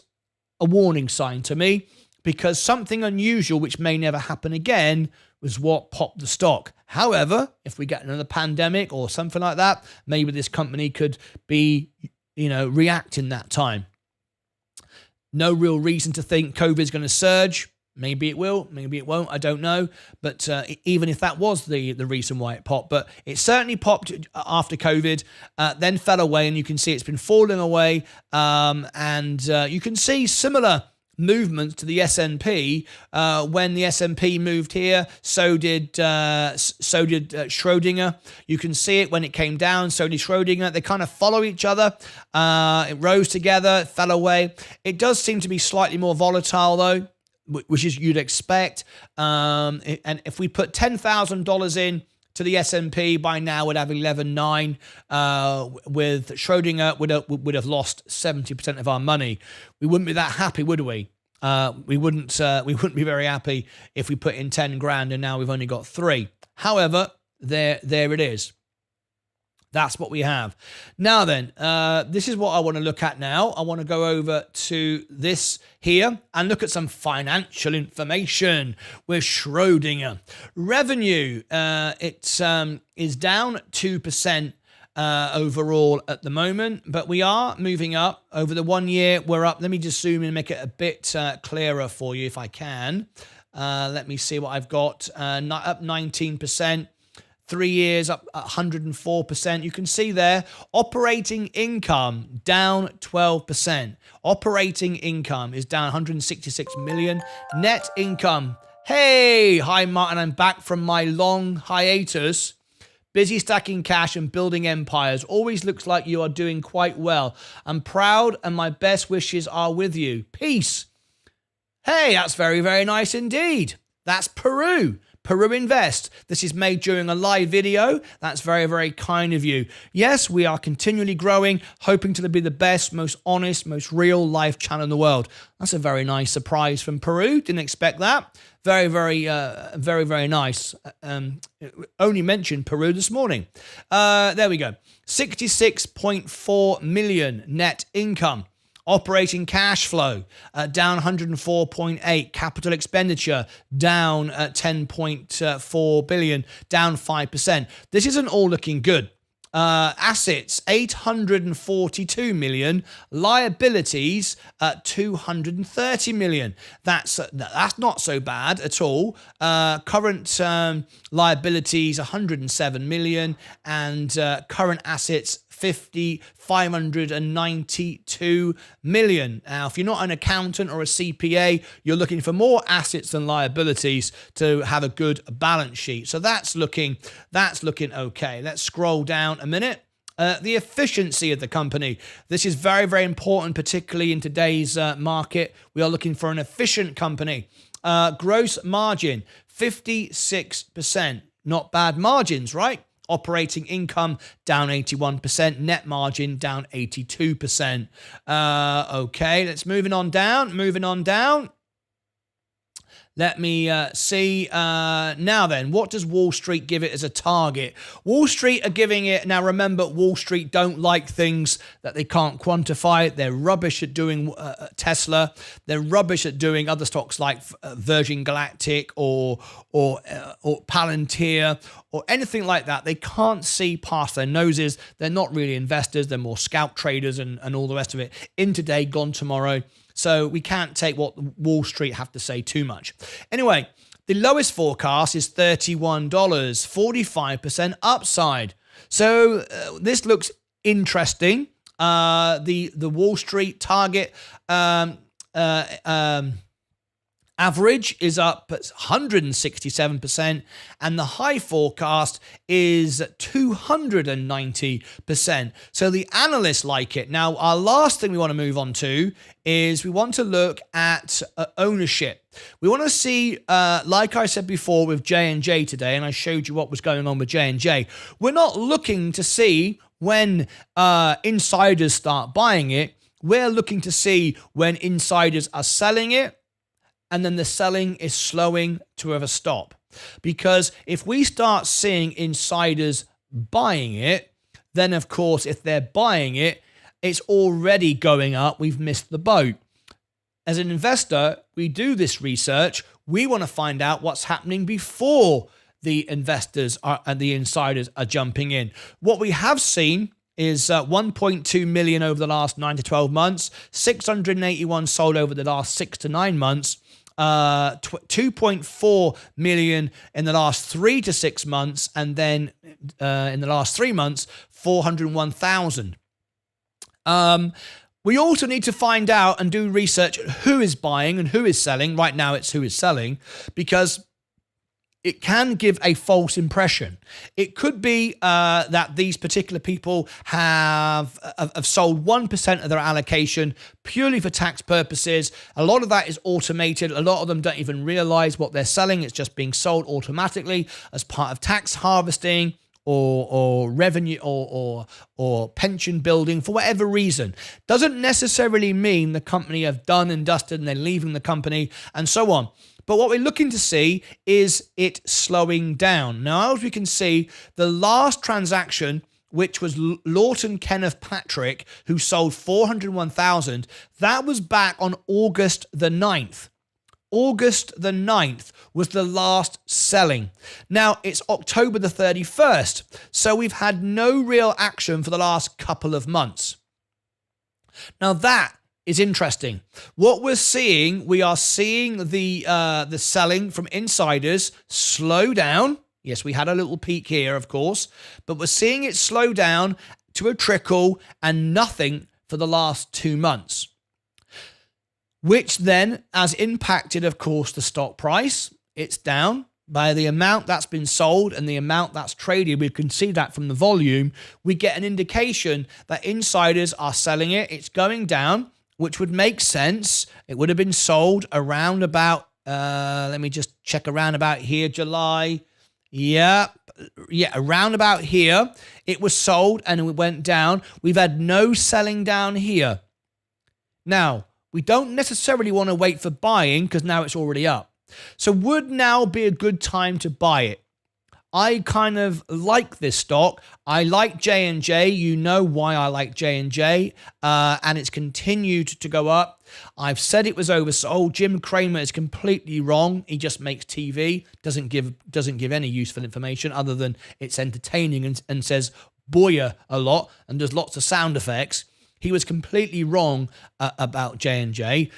a warning sign to me, because something unusual, which may never happen again, was what popped the stock. However, if we get another pandemic or something like that, maybe this company could be, react in that time. No real reason to think COVID is going to surge. Maybe it will, maybe it won't, I don't know. But even if that was the reason why it popped, but it certainly popped after COVID, then fell away, and you can see it's been falling away. And you can see similar movements to the S&P. When the S&P moved here, so did Schrodinger. You can see it when it came down, so did Schrodinger. They kind of follow each other. It rose together, fell away. It does seem to be slightly more volatile though, which is you'd expect. And if we put $10,000 in to the S&P, by now would have 11.9. With Schrodinger, would have lost 70% of our money. We wouldn't be that happy, would we? We wouldn't be very happy if we put in 10 grand and now we've only got 3. However, there it is. That's what we have. Now then, this is what I want to look at now. I want to go over to this here and look at some financial information with Schrodinger. Revenue, it is down 2% overall at the moment, but we are moving up. Over the 1 year, we're up. Let me just zoom in and make it a bit clearer for you if I can. Let me see what I've got. Up 19%. 3 years up 104%. You can see there, operating income down 12%. Operating income is down 166 million. Net income, hey, hi Martin, I'm back from my long hiatus. Busy stacking cash and building empires. Always looks like you are doing quite well. I'm proud and my best wishes are with you. Peace. Hey, that's very, very nice indeed. That's Peru. Peru Invest. This is made during a live video. That's very, very kind of you. Yes, we are continually growing, hoping to be the best, most honest, most real live channel in the world. That's a very nice surprise from Peru. Didn't expect that. Very, very, very, very nice. Only mentioned Peru this morning. There we go. 66.4 million net income. Operating cash flow down 104.8. Capital expenditure down 10.4 billion, down 5%. This isn't all looking good. Assets 842 million, liabilities 230 million. That's not so bad at all. Current liabilities 107 million, and current assets 592 million. Now, if you're not an accountant or a CPA, you're looking for more assets than liabilities to have a good balance sheet. So that's looking okay. Let's scroll down a minute. The efficiency of the company. This is very, very important, particularly in today's market. We are looking for an efficient company. Gross margin, 56%. Not bad margins, right? Operating income down 81%, net margin down 82%. Okay, let's moving on down. Let me see. Now then, what does Wall Street give it as a target? Wall Street are giving it, now remember, Wall Street don't like things that they can't quantify. They're rubbish at doing Tesla. They're rubbish at doing other stocks like Virgin Galactic or Palantir or anything like that. They can't see past their noses. They're not really investors. They're more scalp traders and all the rest of it. In today, gone tomorrow. So we can't take what Wall Street have to say too much. Anyway, the lowest forecast is $31, 45% upside. So this looks interesting. The Wall Street target average is up 167%, and the high forecast is 290%. So the analysts like it. Now, our last thing we want to move on to is we want to look at ownership. We want to see, like I said before with J&J today, and I showed you what was going on with J&J, we're not looking to see when insiders start buying it. We're looking to see when insiders are selling it, and then the selling is slowing to have a stop. Because if we start seeing insiders buying it, then of course, if they're buying it, it's already going up. We've missed the boat. As an investor, we do this research. We want to find out what's happening before the investors and the insiders are jumping in. What we have seen is 1.2 million over the last 9 to 12 months, 681 sold over the last 6 to 9 months, 2.4 million in the last 3 to 6 months, and then in the last 3 months, 401,000. We also need to find out and do research who is buying and who is selling. Right now it's who is selling, because it can give a false impression. It could be that these particular people have sold 1% of their allocation purely for tax purposes. A lot of that is automated. A lot of them don't even realize what they're selling. It's just being sold automatically as part of tax harvesting or revenue or pension building for whatever reason. Doesn't necessarily mean the company have done and dusted and they're leaving the company and so on. But what we're looking to see is it slowing down. Now, as we can see, the last transaction, which was Lawton Kenneth Patrick, who sold 401,000, that was back on August the 9th. August the 9th was the last selling. Now, it's October the 31st, so we've had no real action for the last couple of months. Now, that is interesting. What we're seeing, we are seeing the selling from insiders slow down. Yes, we had a little peak here, of course, but we're seeing it slow down to a trickle and nothing for the last 2 months, which then has impacted, of course, the stock price. It's down by the amount that's been sold and the amount that's traded. We can see that from the volume. We get an indication that insiders are selling it. It's going down, which would make sense. It would have been sold around about, let me just check, around about here, July. Yeah, around about here. It was sold and it went down. We've had no selling down here. Now, we don't necessarily want to wait for buying because now it's already up. So would now be a good time to buy it? I kind of like this stock. I like J&J. You know why I like J&J, and it's continued to go up. I've said it was oversold. Jim Cramer is completely wrong. He just makes TV, doesn't give any useful information other than it's entertaining and says "boya" a lot and does lots of sound effects. He was completely wrong about J&J.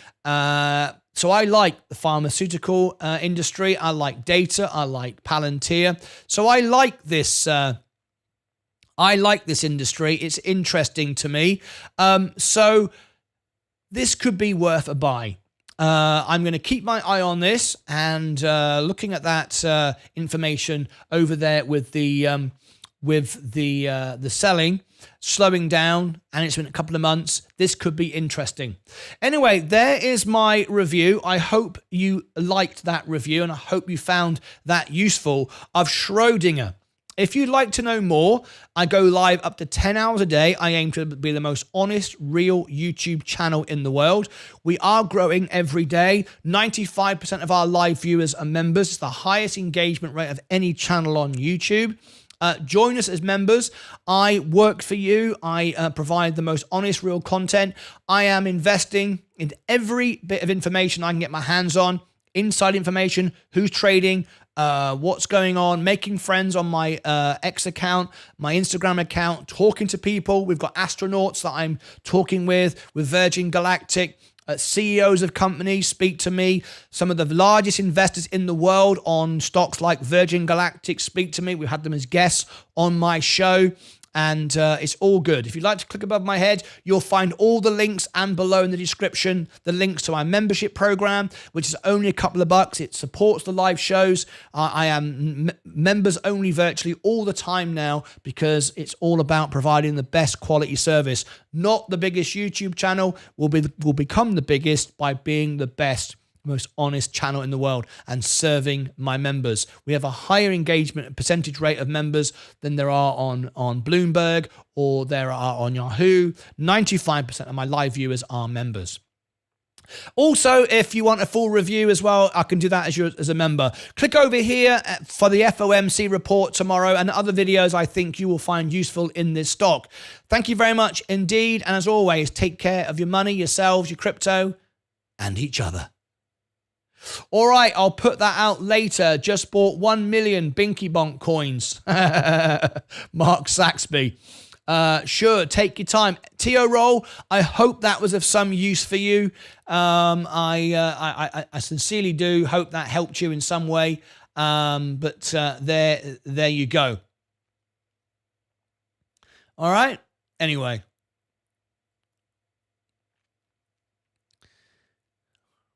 So I like the pharmaceutical industry. I like data. I like Palantir. So I like this. I like this industry. It's interesting to me. So this could be worth a buy. I'm going to keep my eye on this and looking at that information over there with the selling slowing down, and it's been a couple of months. This could be interesting. Anyway, there is my review. I hope you liked that review, and I hope you found that useful, of Schrodinger. If you'd like to know more, I go live up to 10 hours a day. I aim to be the most honest, real YouTube channel in the world. We are growing every day. 95% of our live viewers are members. It's the highest engagement rate of any channel on YouTube. Join us as members. I work for you. I provide the most honest, real content. I am investing in every bit of information I can get my hands on. Inside information, who's trading, what's going on, making friends on my X account, my Instagram account, talking to people. We've got astronauts that I'm talking with Virgin Galactic. CEOs of companies speak to me. Some of the largest investors in the world on stocks like Virgin Galactic speak to me. We've had them as guests on my show, and it's all good. If you'd like to click above my head, you'll find all the links, and below in the description, the links to my membership program, which is only a couple of bucks. It supports the live shows. I am members only virtually all the time now, because it's all about providing the best quality service. Not the biggest YouTube channel. Will become the biggest by being the best, most honest channel in the world and serving my members. We have a higher engagement percentage rate of members than there are on Bloomberg or there are on Yahoo. 95% of my live viewers are members. Also, if you want a full review as well, I can do that as a member. Click over here for the FOMC report tomorrow and other videos I think you will find useful in this stock. Thank you very much indeed. And as always, take care of your money, yourselves, your crypto, and each other. All right, I'll put that out later. Just bought 1 million Binky Bonk coins. Mark Saxby. Sure, take your time. Tio Roll, I hope that was of some use for you. I sincerely do hope that helped you in some way. But there you go. All right. Anyway.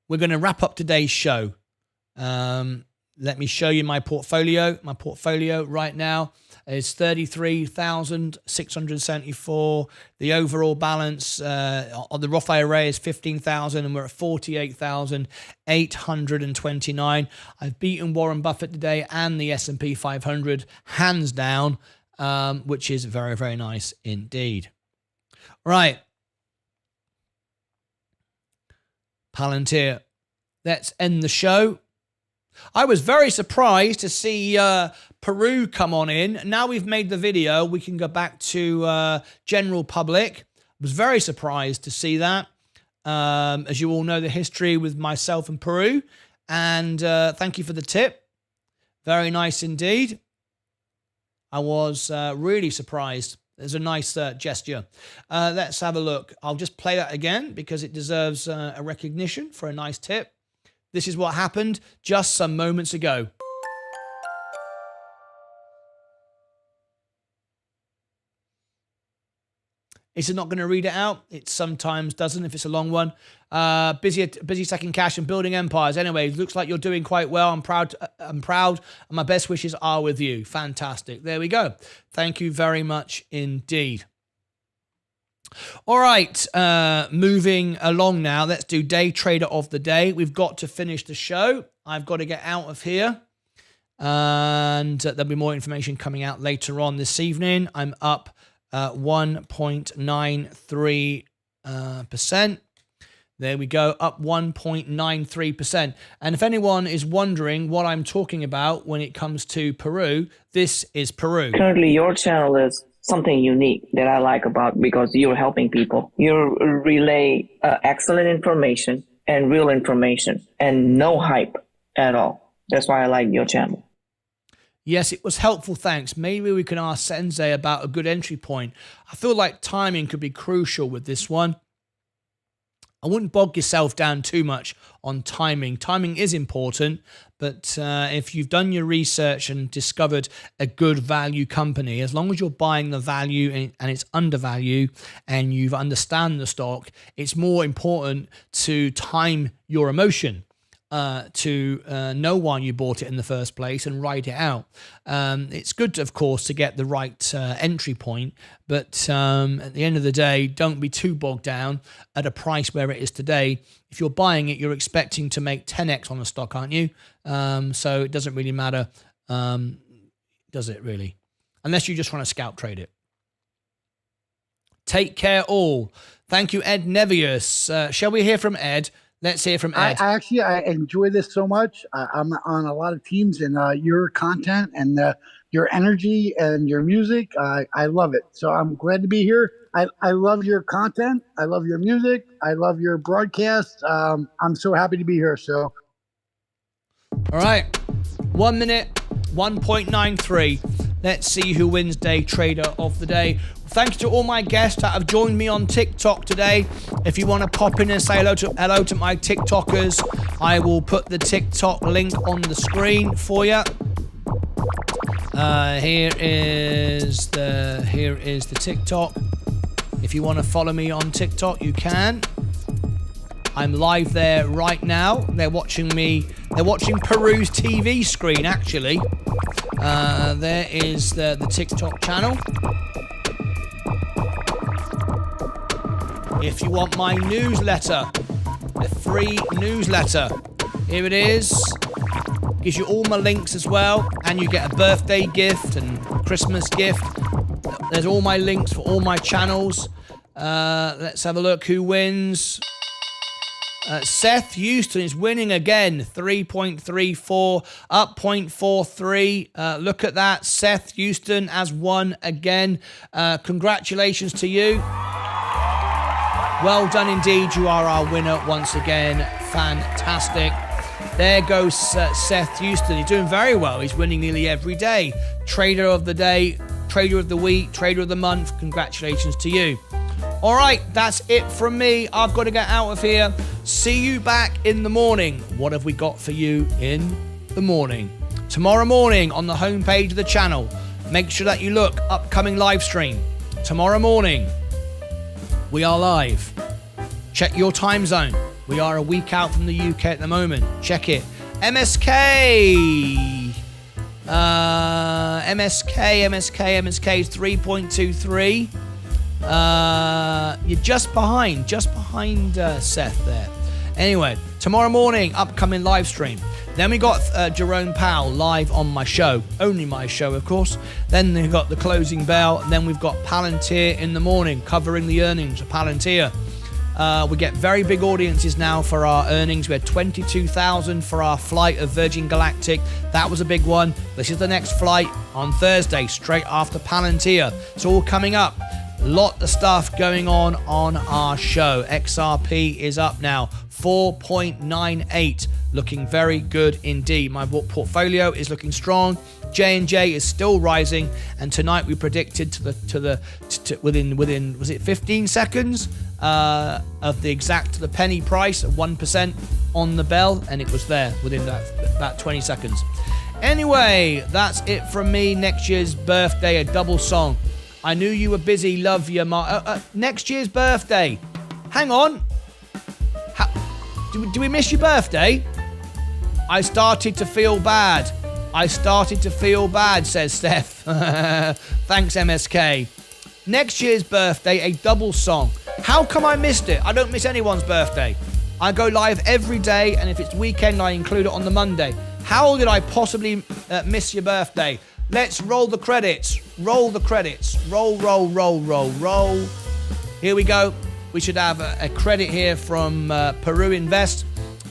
We're going to wrap up today's show. Let me show you my portfolio. My portfolio right now is 33,674. The overall balance on the Roth IRA is 15,000, and we're at 48,829. I've beaten Warren Buffett today and the S&P 500 hands down, which is very, very nice indeed. Right. Palantir. Let's end the show. I was very surprised to see Peru come on in. Now we've made the video, we can go back to general public. I was very surprised to see that. As you all know, the history with myself and Peru. And thank you for the tip. Very nice indeed. I was really surprised. It's a nice gesture. Let's have a look. I'll just play that again because it deserves a recognition for a nice tip. This is what happened just some moments ago. Is it not going to read it out? It sometimes doesn't if it's a long one. Busy stacking cash and building empires. Anyway, looks like you're doing quite well. I'm proud, and my best wishes are with you. Fantastic. There we go. Thank you very much indeed. All right, moving along now. Let's do day trader of the day. We've got to finish the show. I've got to get out of here. And there'll be more information coming out later on this evening. I'm up 1.93%. There we go, up 1.93%. And if anyone is wondering what I'm talking about when it comes to Peru, this is Peru. Currently, your channel is something unique that I like about, because you're helping people. You relay excellent information and real information and no hype at all. That's why I like your channel. Yes, it was helpful, thanks. Maybe we can ask Sensei about a good entry point. I feel like timing could be crucial with this one. I wouldn't bog yourself down too much on timing. Timing is important, but if you've done your research and discovered a good value company, as long as you're buying the value and it's undervalued and you've understand the stock, it's more important to time your emotion to know why you bought it in the first place and write it out. It's good, of course, to get the right entry point, but at the end of the day, don't be too bogged down at a price where it is today. If you're buying it, you're expecting to make 10x on a stock, aren't you? So it doesn't really matter, does it really? Unless you just want to scalp trade it. Take care all. Thank you, Ed Nevius. Shall we hear from Ed? Let's hear from Ed. I enjoy this so much. I'm on a lot of teams, and your content and your energy and your music, I love it. So I'm glad to be here. I love your content. I love your music. I love your broadcast. I'm so happy to be here. So, all right, 1 minute, 1.93. Let's see who wins Day Trader of the Day. Thank you to all my guests that have joined me on TikTok today. If you want to pop in and say hello to my TikTokers, I will put the TikTok link on the screen for you. Here is the TikTok. If you want to follow me on TikTok, you can. I'm live there right now. They're watching me. They're watching Peru's TV screen, actually. There is the TikTok channel. If you want my newsletter, the free newsletter, here it is. Gives you all my links as well, and you get a birthday gift and Christmas gift. There's all my links for all my channels. Let's have a look who wins. Seth Houston is winning again, 3.34, up 0.43. Look at that. Seth Houston has won again. Congratulations to you. Well done indeed. You are our winner once again. Fantastic. There goes Seth Houston. He's doing very well. He's winning nearly every day. Trader of the day, trader of the week, trader of the month. Congratulations to you. All right, that's it from me. I've got to get out of here. See you back in the morning. What have we got for you in the morning? Tomorrow morning on the homepage of the channel. Make sure that you look, upcoming live stream. Tomorrow morning, we are live. Check your time zone. We are a week out from the UK at the moment. Check it. MSK is 3.23. You're just behind Seth there. Anyway, tomorrow morning, upcoming live stream. Then we got Jerome Powell live on my show, only my show, of course. Then we got the closing bell. And then we've got Palantir in the morning, covering the earnings of Palantir. We get very big audiences now for our earnings. We had 22,000 for our flight of Virgin Galactic. That was a big one. This is the next flight on Thursday, straight after Palantir. It's all coming up. Lot of stuff going on our show. XRP is up now, 4.98, looking very good indeed. My portfolio is looking strong. J&J is still rising, and tonight we predicted within was it 15 seconds of the exact the penny price of 1% on the bell, and it was there within that 20 seconds. Anyway, that's it from me. Next year's birthday, a double song. I knew you were busy, love you, next year's birthday. Hang on. Do we miss your birthday? I started to feel bad, says Steph. Thanks, MSK. Next year's birthday, a double song. How come I missed it? I don't miss anyone's birthday. I go live every day, and if it's weekend, I include it on the Monday. How did I possibly miss your birthday? Let's roll the credits. Roll the credits. Roll. Here we go. We should have a credit here from Peru Invest.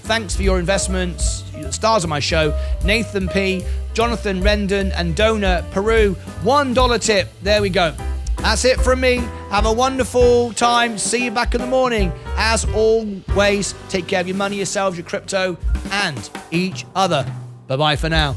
Thanks for your investments. Stars of my show: Nathan P, Jonathan Rendon, and Donor Peru. $1 tip. There we go. That's it from me. Have a wonderful time. See you back in the morning. As always, take care of your money, yourselves, your crypto, and each other. Bye-bye for now.